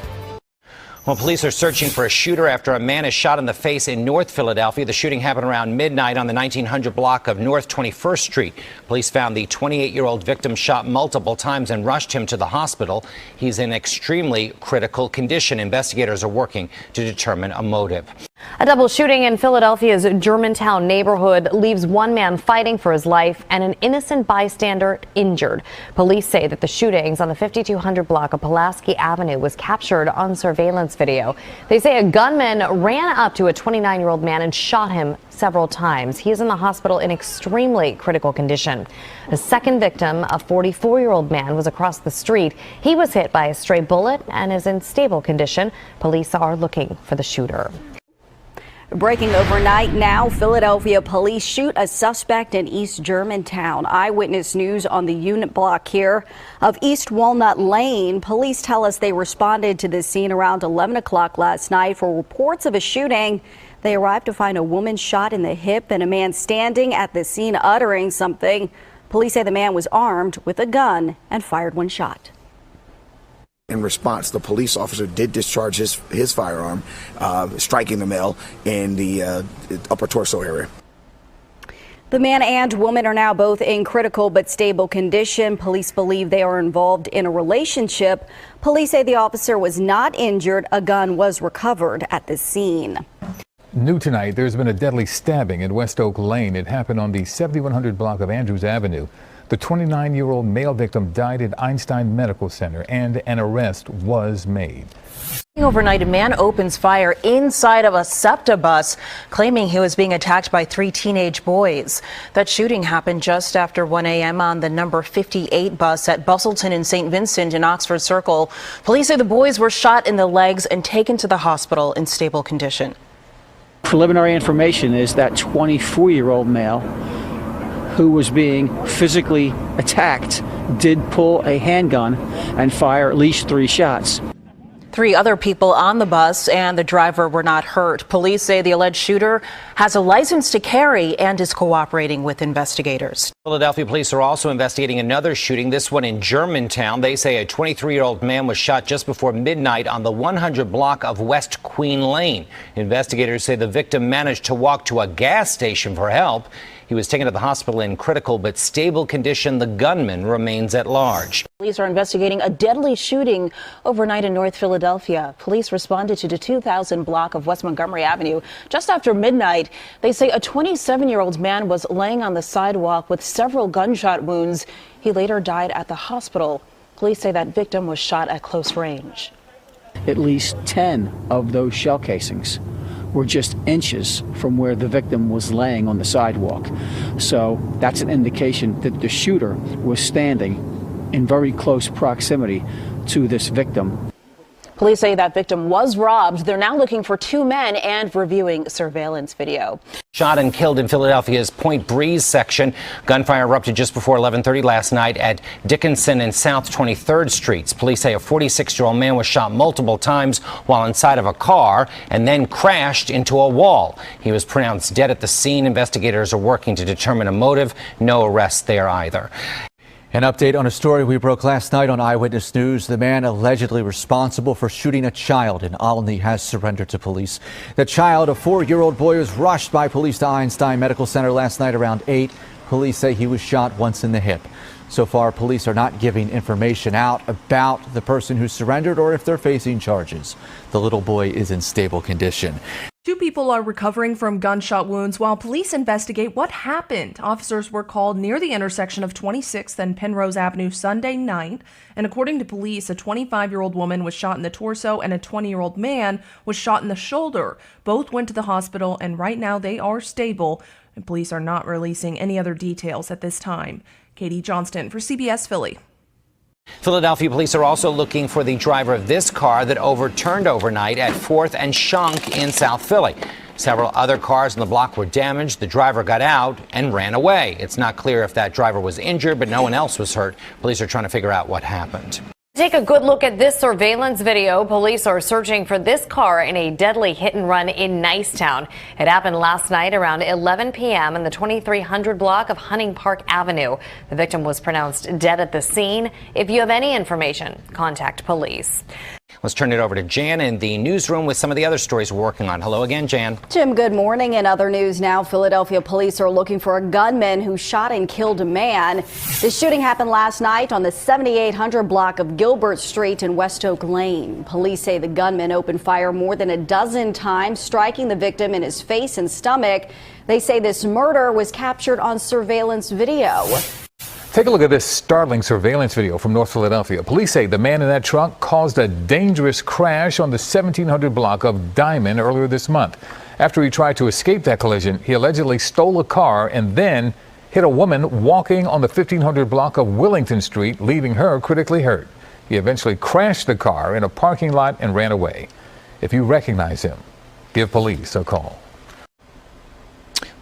Well, police are searching for a shooter after a man is shot in the face in North Philadelphia. The shooting happened around midnight on the 1900 block of North 21st Street. Police found the 28-year-old victim shot multiple times and rushed him to the hospital. He's in extremely critical condition. Investigators are working to determine a motive. A double shooting in Philadelphia's Germantown neighborhood leaves one man fighting for his life and an innocent bystander injured. Police say that the shootings on the 5200 block of Pulaski Avenue was captured on surveillance video. They say a gunman ran up to a 29-year-old man and shot him several times. He is in the hospital in extremely critical condition. The second victim, a 44-year-old man, was across the street. He was hit by a stray bullet and is in stable condition. Police are looking for the shooter. Breaking overnight now, Philadelphia police shoot a suspect in East Germantown. Eyewitness News on the unit block here of East Walnut Lane. Police tell us they responded to this scene around 11 o'clock last night for reports of a shooting. They arrived to find a woman shot in the hip and a man standing at the scene uttering something. Police say the man was armed with a gun and fired one shot. In response, the police officer did discharge his firearm, striking the male in the upper torso area. The man and woman are now both in critical but stable condition. Police believe they are involved in a relationship. Police say the officer was not injured. A gun was recovered at the scene. New tonight, there's been a deadly stabbing in West Oak Lane. It happened on the 7100 block of Andrews Avenue. The 29-year-old male victim died at Einstein Medical Center, and an arrest was made. Overnight, a man opens fire inside of a SEPTA bus, claiming he was being attacked by 3 teenage boys. That shooting happened just after 1 a.m. on the number 58 bus at Bustleton and St. Vincent in Oxford Circle. Police say the boys were shot in the legs and taken to the hospital in stable condition. Preliminary information is that 24-year-old male who was being physically attacked did pull a handgun and fire at least 3 shots. 3 other people on the bus and the driver were not hurt. Police say the alleged shooter has a license to carry and is cooperating with investigators. Philadelphia police are also investigating another shooting, this one in Germantown. They say a 23-year-old man was shot just before midnight on the 100 block of West Queen Lane. Investigators say the victim managed to walk to a gas station for help. He was taken to the hospital in critical but stable condition. The gunman remains at large. Police are investigating a deadly shooting overnight in North Philadelphia. Police responded to the 2000 block of West Montgomery Avenue just after midnight. They say a 27-year-old man was laying on the sidewalk with several gunshot wounds. He later died at the hospital. Police say that victim was shot at close range. At least 10 of those shell casings were just inches from where the victim was laying on the sidewalk. So that's an indication that the shooter was standing in very close proximity to this victim. Police say that victim was robbed. They're now looking for 2 men and reviewing surveillance video. Shot and killed in Philadelphia's Point Breeze section. Gunfire erupted just before 11:30 last night at Dickinson and South 23rd Streets. Police say a 46-year-old man was shot multiple times while inside of a car and then crashed into a wall. He was pronounced dead at the scene. Investigators are working to determine a motive. No arrests there either. An update on a story we broke last night on Eyewitness News. The man allegedly responsible for shooting a child in Olney has surrendered to police. The child, a 4-year-old boy, was rushed by police to Einstein Medical Center last night around 8. Police say he was shot once in the hip. So far, police are not giving information out about the person who surrendered or if they're facing charges. The little boy is in stable condition. 2 people are recovering from gunshot wounds while police investigate what happened. Officers were called near the intersection of 26th and Penrose Avenue Sunday night, and according to police, a 25-year-old woman was shot in the torso and a 20-year-old man was shot in the shoulder. Both went to the hospital, and right now they are stable, and police are not releasing any other details at this time. Katie Johnston for CBS Philly. Philadelphia police are also looking for the driver of this car that overturned overnight at 4th and Shunk in South Philly. Several other cars on the block were damaged. The driver got out and ran away. It's not clear if that driver was injured, but no one else was hurt. Police are trying to figure out what happened. Take a good look at this surveillance video. Police are searching for this car in a deadly hit and run in Nicetown. It happened last night around 11 p.m. in the 2300 block of Hunting Park Avenue. The victim was pronounced dead at the scene. If you have any information, contact police. Let's turn it over to Jan in the newsroom with some of the other stories we're working on. Hello again, Jan. Jim, good morning. In other news now, Philadelphia police are looking for a gunman who shot and killed a man. This shooting happened last night on the 7800 block of Gilbert Street in West Oak Lane. Police say the gunman opened fire more than a dozen times, striking the victim in his face and stomach. They say this murder was captured on surveillance video. Take a look at this startling surveillance video from North Philadelphia. Police say the man in that truck caused a dangerous crash on the 1700 block of Diamond earlier this month. After he tried to escape that collision, he allegedly stole a car and then hit a woman walking on the 1500 block of Willington Street, leaving her critically hurt. He eventually crashed the car in a parking lot and ran away. If you recognize him, give police a call.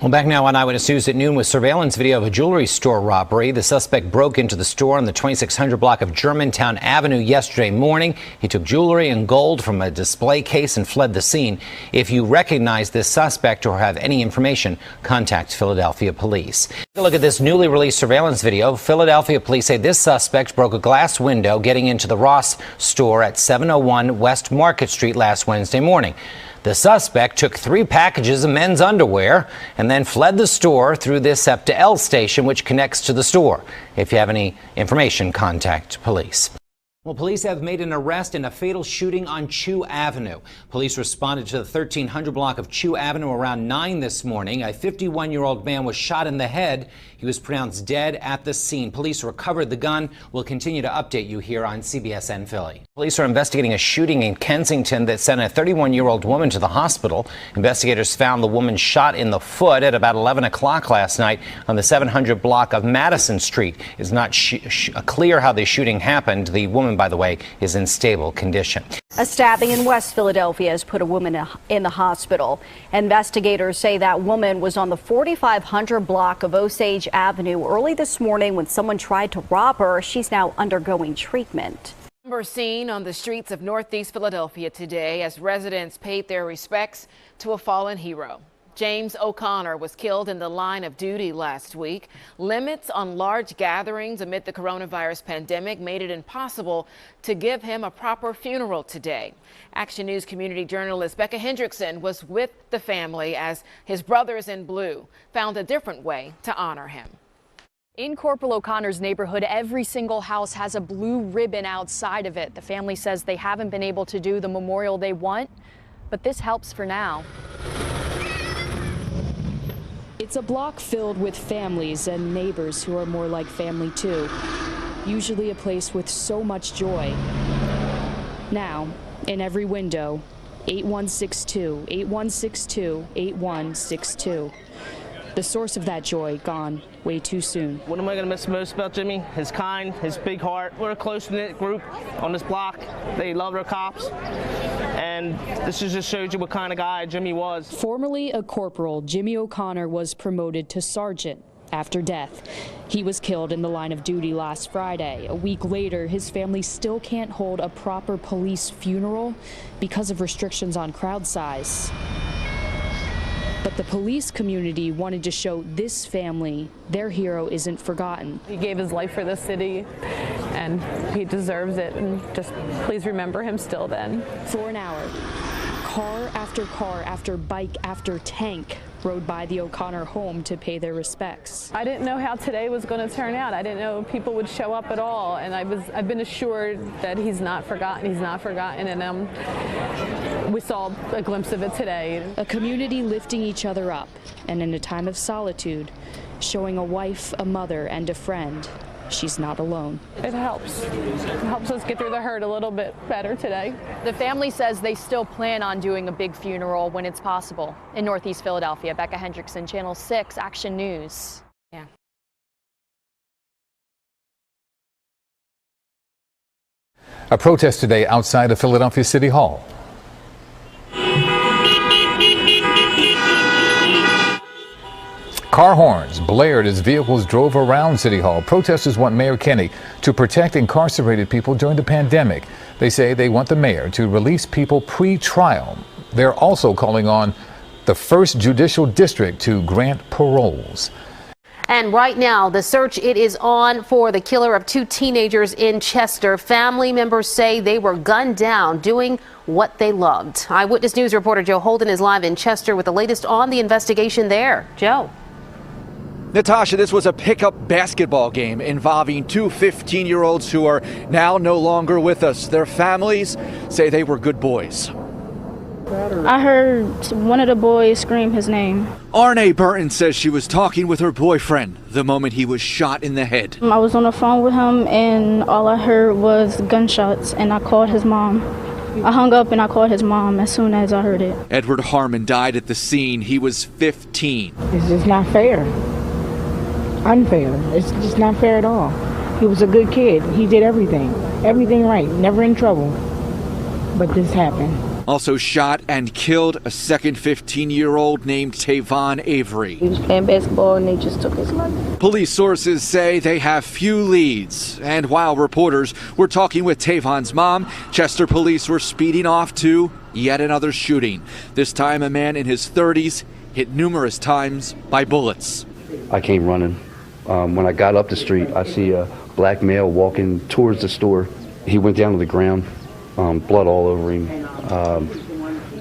Well, back now on Eyewitness News at noon with surveillance video of a jewelry store robbery. The suspect broke into the store on the 2600 block of Germantown Avenue yesterday morning. He took jewelry and gold from a display case and fled the scene. If you recognize this suspect or have any information, contact Philadelphia police. Take a look at this newly released surveillance video. Philadelphia police say this suspect broke a glass window getting into the Ross store at 701 West Market Street last Wednesday morning. The suspect took 3 packages of men's underwear and then fled the store through this SEPTA-L station, which connects to the store. If you have any information, contact police. Well, police have made an arrest in a fatal shooting on Chew Avenue. Police responded to the 1300 block of Chew Avenue around 9 this morning. A 51-year-old man was shot in the head. He was pronounced dead at the scene. Police recovered the gun. We'll continue to update you here on CBSN Philly. Police are investigating a shooting in Kensington that sent a 31-year-old woman to the hospital. Investigators found the woman shot in the foot at about 11 o'clock last night on the 700 block of Madison Street. It's not clear how the shooting happened. The woman, by the way, is in stable condition. A stabbing in West Philadelphia has put a woman in the hospital. Investigators say that woman was on the 4500 block of Osage Avenue early this morning when someone tried to rob her. She's now undergoing treatment. Number seen on the streets of Northeast Philadelphia today as residents paid their respects to a fallen hero. James O'Connor was killed in the line of duty last week. Limits on large gatherings amid the coronavirus pandemic made it impossible to give him a proper funeral today. Action News community journalist Becca Hendrickson was with the family as his brothers in blue found a different way to honor him. In Corporal O'Connor's neighborhood, every single house has a blue ribbon outside of it. The family says they haven't been able to do the memorial they want, but this helps for now. It's a block filled with families and neighbors who are more like family too. Usually a place with so much joy. Now, in every window, 8162, 8162, 8162. The source of that joy gone way too soon. What am I going to miss most about Jimmy? His kind, his big heart. We're a close-knit group on this block. They love their cops. And this just shows you what kind of guy Jimmy was. Formerly a corporal, Jimmy O'Connor was promoted to sergeant after death. He was killed in the line of duty last Friday. A week later, his family still can't hold a proper police funeral because of restrictions on crowd size. But the police community wanted to show this family their hero isn't forgotten. He gave his life for this city, and he deserves it, and just please remember him still then. For an hour, car after bike after tank rode by the O'Connor home to pay their respects. I didn't know how today was going to turn out. I didn't know people would show up at all, and I've been assured that he's not forgotten. He's not forgotten, and we saw a glimpse of it today. A community lifting each other up, and in a time of solitude, showing a wife, a mother, and a friend she's not alone. It helps. It helps us get through the hurt a little bit better today. The family says they still plan on doing a big funeral when it's possible. In Northeast Philadelphia, Becca Hendrickson, Channel 6, Action News. Yeah. A protest today outside of Philadelphia City Hall. Car horns blared as vehicles drove around City Hall. Protesters want Mayor Kenney to protect incarcerated people during the pandemic. They say they want the mayor to release people pre-trial. They're also calling on the first judicial district to grant paroles. And right now, the search it is on for the killer of 2 teenagers in Chester. Family members say they were gunned down doing what they loved. Eyewitness News reporter Joe Holden is live in Chester with the latest on the investigation there. Joe. Natasha, this was a pickup basketball game involving 2 15-year-olds who are now no longer with us. Their families say they were good boys. I heard one of the boys scream his name. Arne Burton says she was talking with her boyfriend the moment he was shot in the head. I was on the phone with him and all I heard was gunshots and I called his mom. I hung up and I called his mom as soon as I heard it. Edward Harmon died at the scene. He was 15. It's just not fair. Unfair. It's just not fair at all. He was a good kid. He did everything right, never in trouble. But this happened. Also shot and killed a second 15-year-old named Taevon Avery. He was playing basketball and they just took his life. Police sources say they have few leads. And while reporters were talking with Taevon's mom, Chester police were speeding off to yet another shooting. This time a man in his 30s hit numerous times by bullets. I came running. When I got up the street, I see a black male walking towards the store. He went down to the ground, blood all over him.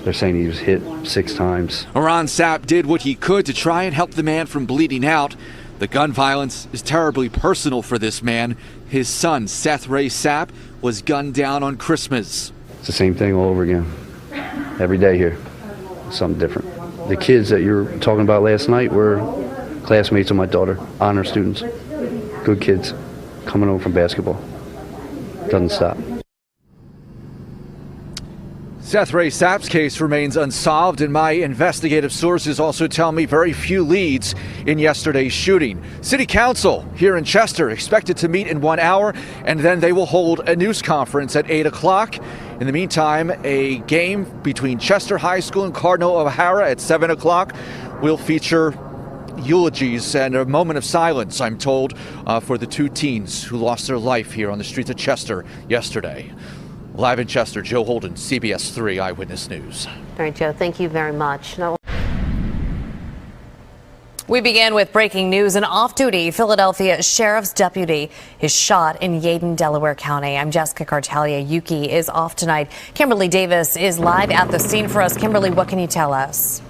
They're saying he was hit 6 times. Aaron Sapp did what he could to try and help the man from bleeding out. The gun violence is terribly personal for this man. His son, Seth Ray Sapp, was gunned down on Christmas. It's the same thing all over again. Every day here, something different. The kids that you were talking about last night were classmates of my daughter, honor students, good kids, coming home from basketball. Doesn't stop. Seth Ray Sapp's case remains unsolved, and my investigative sources also tell me very few leads in yesterday's shooting. City Council here in Chester expected to meet in 1 hour, and then they will hold a news conference at 8 o'clock. In the meantime, a game between Chester High School and Cardinal O'Hara at 7 o'clock will feature eulogies and a moment of silence, I'm told, for the 2 teens who lost their life here on the streets of Chester yesterday. Live in Chester, Joe Holden, CBS 3 Eyewitness News. All right, Joe, thank you very much. We begin with breaking news. An off-duty Philadelphia sheriff's deputy is shot in Yeadon, Delaware County. I'm Jessica Cartalia. Yuki is off tonight. Kimberly Davis is live at the scene for us. Kimberly, what can you tell us?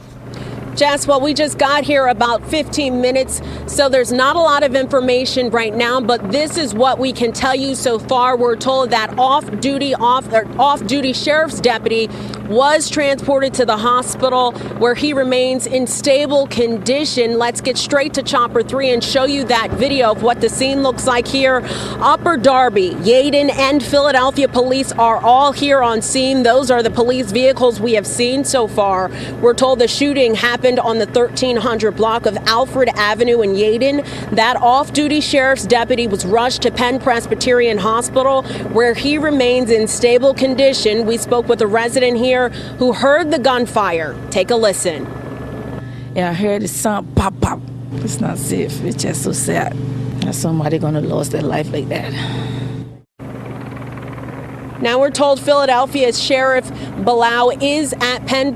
Jess, well, we just got here about 15 minutes, so there's not a lot of information right now, but this is what we can tell you so far. We're told that off-duty sheriff's deputy was transported to the hospital where he remains in stable condition. Let's get straight to Chopper 3 and show you that video of what the scene looks like here. Upper Darby, Yeadon, and Philadelphia police are all here on scene. Those are the police vehicles we have seen so far. We're told the shooting happened on the 1300 block of Alfred Avenue in Yeadon. That off-duty sheriff's deputy was rushed to Penn Presbyterian Hospital where he remains in stable condition. We spoke with a resident here who heard the gunfire. Take a listen. Yeah, I heard the sound pop, pop. It's not safe. It's just so sad that somebody gonna lose their life like that. Now we're told Philadelphia's Sheriff Bilal is at Penn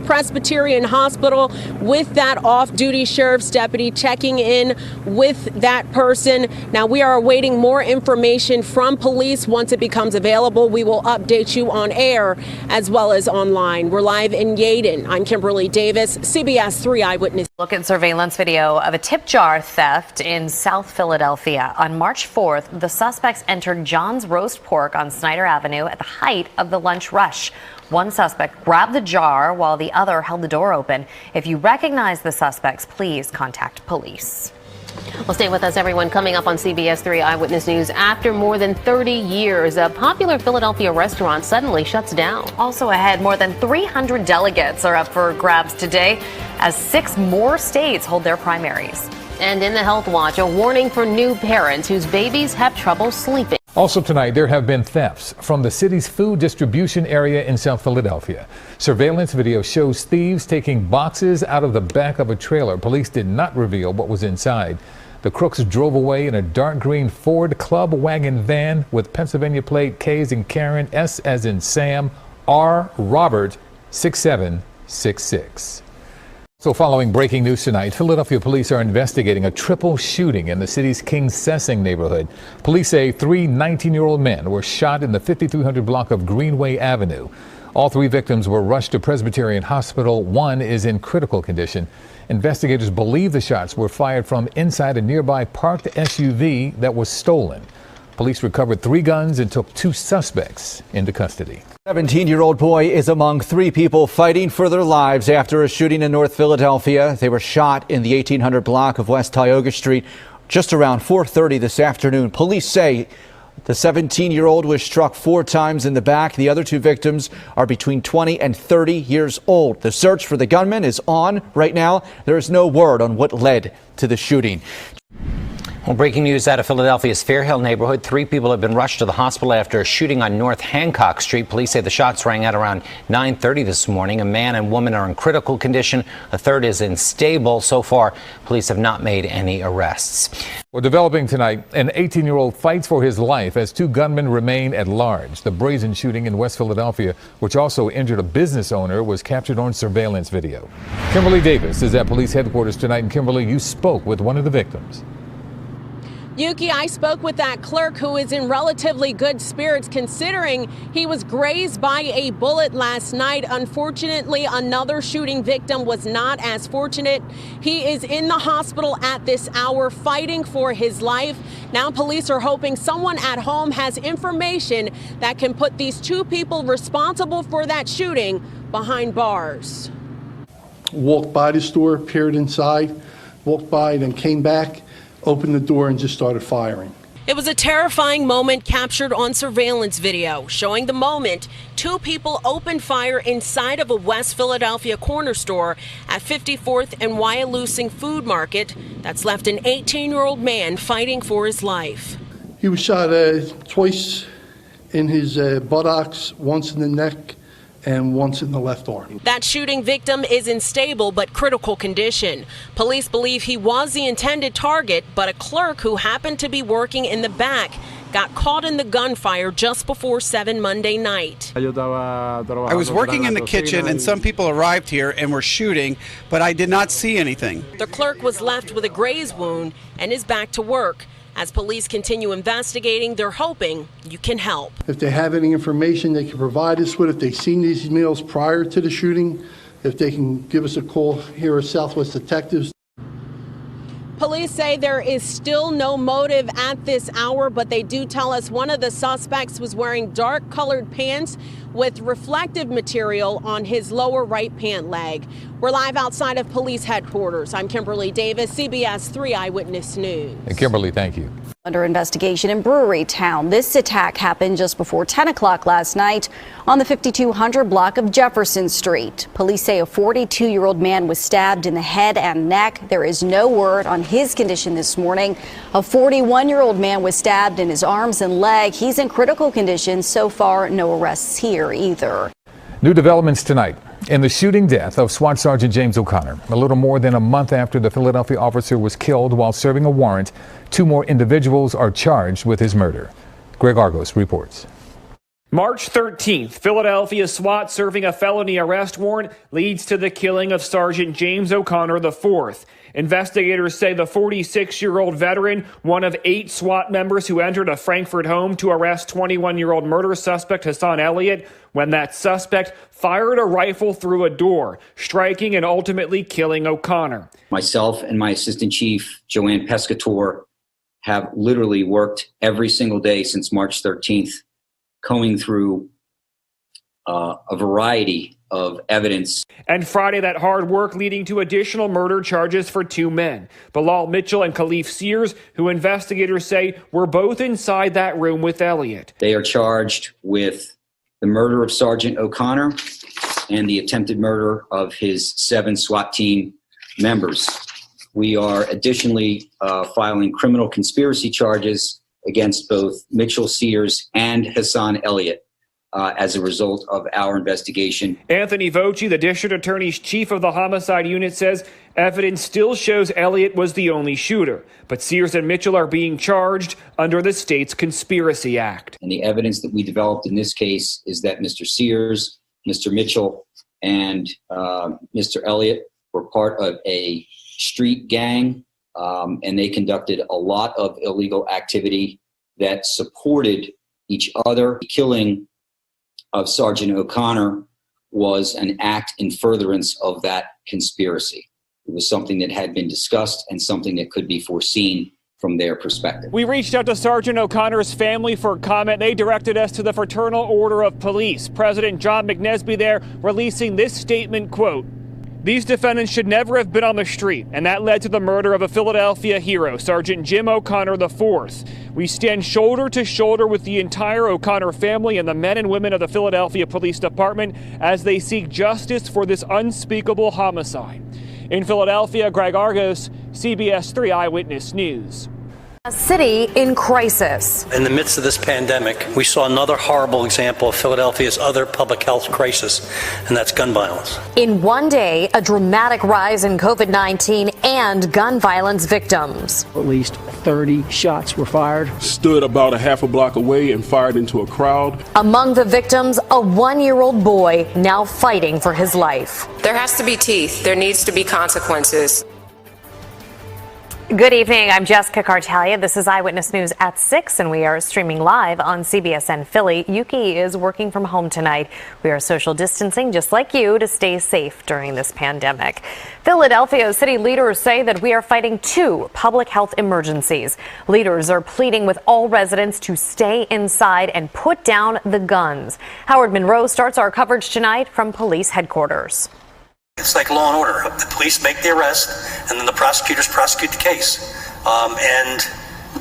Presbyterian Hospital with that off-duty sheriff's deputy checking in with that person. Now we are awaiting more information from police. Once it becomes available, we will update you on air as well as online. We're live in Yeadon. I'm Kimberly Davis, CBS 3 Eyewitness. Look at surveillance video of a tip jar theft in South Philadelphia. On March 4th, the suspects entered John's Roast Pork on Snyder Avenue at the height of the lunch rush. One suspect grabbed the jar while the other held the door open. If you recognize the suspects, please contact police. Well, stay with us, everyone. Coming up on CBS 3 Eyewitness News, after more than 30 years, a popular Philadelphia restaurant suddenly shuts down. Also ahead, more than 300 delegates are up for grabs today as 6 more states hold their primaries. And in the Health Watch, a warning for new parents whose babies have trouble sleeping. Also tonight, there have been thefts from the city's food distribution area in South Philadelphia. Surveillance video shows thieves taking boxes out of the back of a trailer. Police did not reveal what was inside. The crooks drove away in a dark green Ford Club wagon van with Pennsylvania plate K's and Karen, S as in Sam, R Robert 6766. So following breaking news tonight, Philadelphia police are investigating a triple shooting in the city's King Sessing neighborhood. Police say 3 19-year-old men were shot in the 5300 block of Greenway Avenue. All 3 victims were rushed to Presbyterian Hospital. 1 is in critical condition. Investigators believe the shots were fired from inside a nearby parked SUV that was stolen. Police recovered 3 guns and took 2 suspects into custody. 17-year-old boy is among 3 people fighting for their lives after a shooting in North Philadelphia. They were shot in the 1800 block of West Tioga Street just around 4:30 this afternoon. Police say the 17-year-old was struck 4 times in the back. The other 2 victims are between 20 and 30 years old. The search for the gunman is on right now. There is no word on what led to the shooting. Well, breaking news out of Philadelphia's Fairhill neighborhood. 3 people have been rushed to the hospital after a shooting on North Hancock Street. Police say the shots rang out around 9:30 this morning. A man and woman are in critical condition. A third is unstable. So far, police have not made any arrests. Well, developing tonight, an 18-year-old fights for his life as 2 gunmen remain at large. The brazen shooting in West Philadelphia, which also injured a business owner, was captured on surveillance video. Kimberly Davis is at police headquarters tonight. And Kimberly, you spoke with one of the victims. Yuki, I spoke with that clerk who is in relatively good spirits considering he was grazed by a bullet last night. Unfortunately, another shooting victim was not as fortunate. He is in the hospital at this hour fighting for his life. Now police are hoping someone at home has information that can put these 2 people responsible for that shooting behind bars. Walked by the store, peered inside, walked by, then came back, opened the door and just started firing. It was a terrifying moment captured on surveillance video, showing the moment 2 people opened fire inside of a West Philadelphia corner store at 54th and Wyalusing Food Market. That's left an 18-year-old man fighting for his life. He was shot twice in his buttocks, once in the neck, and once in the left arm. That shooting victim is in stable but critical condition. Police believe he was the intended target, but a clerk who happened to be working in the back got caught in the gunfire just before 7 Monday night. I was working in the kitchen and some people arrived here and were shooting, but I did not see anything. The clerk was left with a graze wound and is back to work. As police continue investigating, they're hoping you can help. If they have any information they can provide us with, if they've seen these meals prior to the shooting, if they can give us a call here at Southwest Detectives. Police say there is still no motive at this hour, but they do tell us one of the suspects was wearing dark colored pants with reflective material on his lower right pant leg. We're live outside of police headquarters. I'm Kimberly Davis, CBS 3 Eyewitness News. And Kimberly, thank you. Under investigation in Brewery Town. This attack happened just before 10 o'clock last night on the 5200 block of Jefferson Street. Police say a 42-year-old man was stabbed in the head and neck. There is no word on his condition this morning. A 41-year-old man was stabbed in his arms and leg. He's in critical condition. So far, no arrests here either. New developments tonight in the shooting death of SWAT Sergeant James O'Connor. A little more than a month after the Philadelphia officer was killed while serving a warrant, 2 more individuals are charged with his murder. Greg Argos reports. March 13th, Philadelphia SWAT serving a felony arrest warrant leads to the killing of Sergeant James O'Connor IV. Investigators say the 46-year-old veteran, one of 8 SWAT members who entered a Frankfurt home to arrest 21-year-old murder suspect Hassan Elliott, when that suspect fired a rifle through a door, striking and ultimately killing O'Connor. Myself and my assistant chief, Joanne Pescator, have literally worked every single day since March 13th, combing through a variety of evidence. And Friday, that hard work leading to additional murder charges for 2 men, Bilal Mitchell and Khalif Sears, who investigators say were both inside that room with Elliott. They are charged with the murder of Sergeant O'Connor and the attempted murder of his 7 SWAT team members. We are additionally filing criminal conspiracy charges against both Mitchell Sears and Hassan Elliott as a result of our investigation. Anthony Voci, the district attorney's chief of the homicide unit, says evidence still shows Elliott was the only shooter, but Sears and Mitchell are being charged under the state's Conspiracy Act. And the evidence that we developed in this case is that Mr. Sears, Mr. Mitchell, and Mr. Elliott were part of a street gang, and they conducted a lot of illegal activity that supported each other. The killing of Sergeant O'Connor was an act in furtherance of that conspiracy. It was something that had been discussed and something that could be foreseen from their perspective. We reached out to Sergeant O'Connor's family for comment. They directed us to the Fraternal Order of Police. President John McNesby there releasing this statement, quote, "These defendants should never have been on the street, and that led to the murder of a Philadelphia hero, Sergeant Jim O'Connor IV. We stand shoulder to shoulder with the entire O'Connor family and the men and women of the Philadelphia Police Department as they seek justice for this unspeakable homicide." In Philadelphia, Greg Argos, CBS 3 Eyewitness News. A city in crisis. In the midst of this pandemic, we saw another horrible example of Philadelphia's other public health crisis, and that's gun violence. In one day, a dramatic rise in COVID-19 and gun violence victims. At least 30 shots were fired. Stood about a half a block away and fired into a crowd. Among the victims, a 1-year-old boy now fighting for his life. There has to be teeth. There needs to be consequences. Good evening. I'm Jessica Cartalia. This is Eyewitness News at 6, and we are streaming live on CBSN Philly. Yuki is working from home tonight. We are social distancing just like you to stay safe during this pandemic. Philadelphia city leaders say that we are fighting 2 public health emergencies. Leaders are pleading with all residents to stay inside and put down the guns. Howard Monroe starts our coverage tonight from police headquarters. It's like law and order. The police make the arrest, and then the prosecutors prosecute the case. And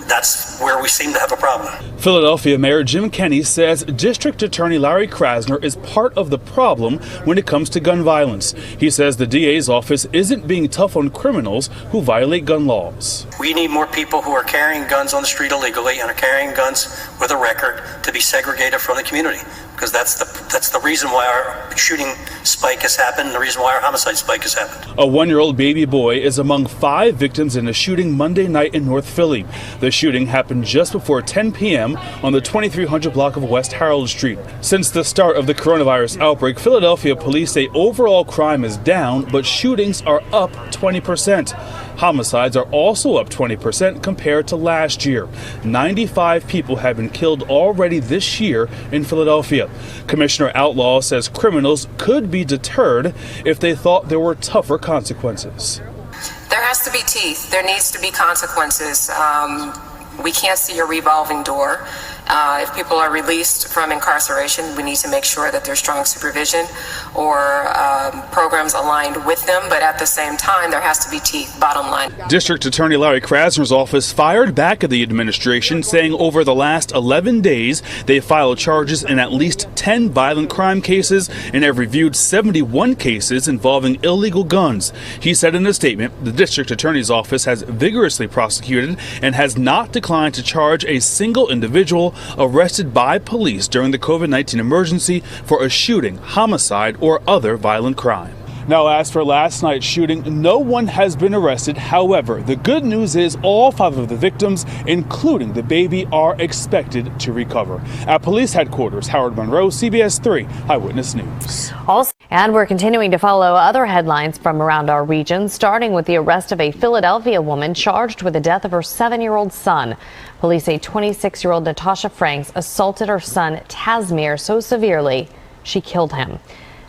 that's where we seem to have a problem. Philadelphia Mayor Jim Kenney says District Attorney Larry Krasner is part of the problem when it comes to gun violence. He says the DA's office isn't being tough on criminals who violate gun laws. We need more people who are carrying guns on the street illegally and are carrying guns with a record to be segregated from the community, because that's the reason why our shooting spike has happened, and the reason why our homicide spike has happened. A 1-year-old baby boy is among 5 victims in a shooting Monday night in North Philly. The shooting happened just before 10 p.m. on the 2300 block of West Harold Street. Since the start of the coronavirus outbreak, Philadelphia police say overall crime is down, but shootings are up 20%. Homicides are also up 20% compared to last year. 95 people have been killed already this year in Philadelphia. Commissioner Outlaw says criminals could be deterred if they thought there were tougher consequences. There has to be teeth. There needs to be consequences. We can't see a revolving door. If people are released from incarceration, we need to make sure that there's strong supervision or programs aligned with them. But at the same time, there has to be teeth, bottom line. District Attorney Larry Krasner's office fired back at the administration, saying over the last 11 days, they filed charges in at least 10 violent crime cases and have reviewed 71 cases involving illegal guns. He said in a statement, the District Attorney's office has vigorously prosecuted and has not declined to charge a single individual arrested by police during the COVID-19 emergency for a shooting, homicide, or other violent crime. Now, as for last night's shooting, no one has been arrested. However, the good news is all 5 of the victims, including the baby, are expected to recover. At police headquarters, Howard Monroe, CBS 3 Eyewitness News. And we're continuing to follow other headlines from around our region, starting with the arrest of a Philadelphia woman charged with the death of her 7-year-old son. Police say 26-year-old Natasha Franks assaulted her son Tasmir so severely she killed him.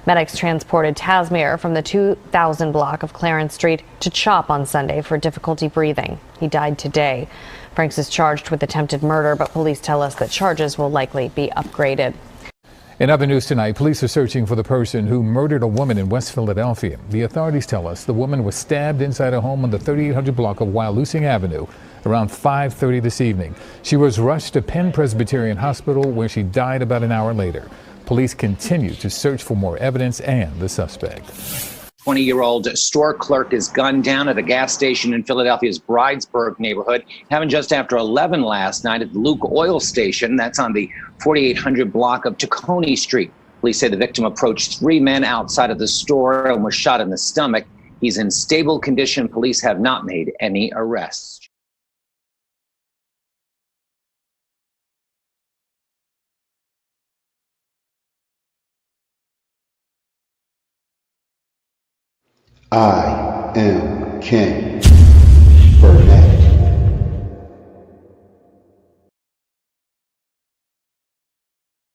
Medics transported Tasmir from the 2000 block of Clarence Street to CHOP on Sunday for difficulty breathing. He died today. Franks is charged with attempted murder, but police tell us that charges will likely be upgraded. In other news tonight, police are searching for the person who murdered a woman in West Philadelphia. The authorities tell us the woman was stabbed inside a home on the 3800 block of Wyalusing Avenue around 5:30 this evening. She was rushed to Penn Presbyterian Hospital, where she died about an hour later. Police continue to search for more evidence and the suspect. 20-year-old store clerk is gunned down at a gas station in Philadelphia's Bridesburg neighborhood. Happened just after 11 last night at the Luke Oil Station. That's on the 4800 block of Tacony Street. Police say the victim approached 3 men outside of the store and was shot in the stomach. He's in stable condition. Police have not made any arrests. I am king.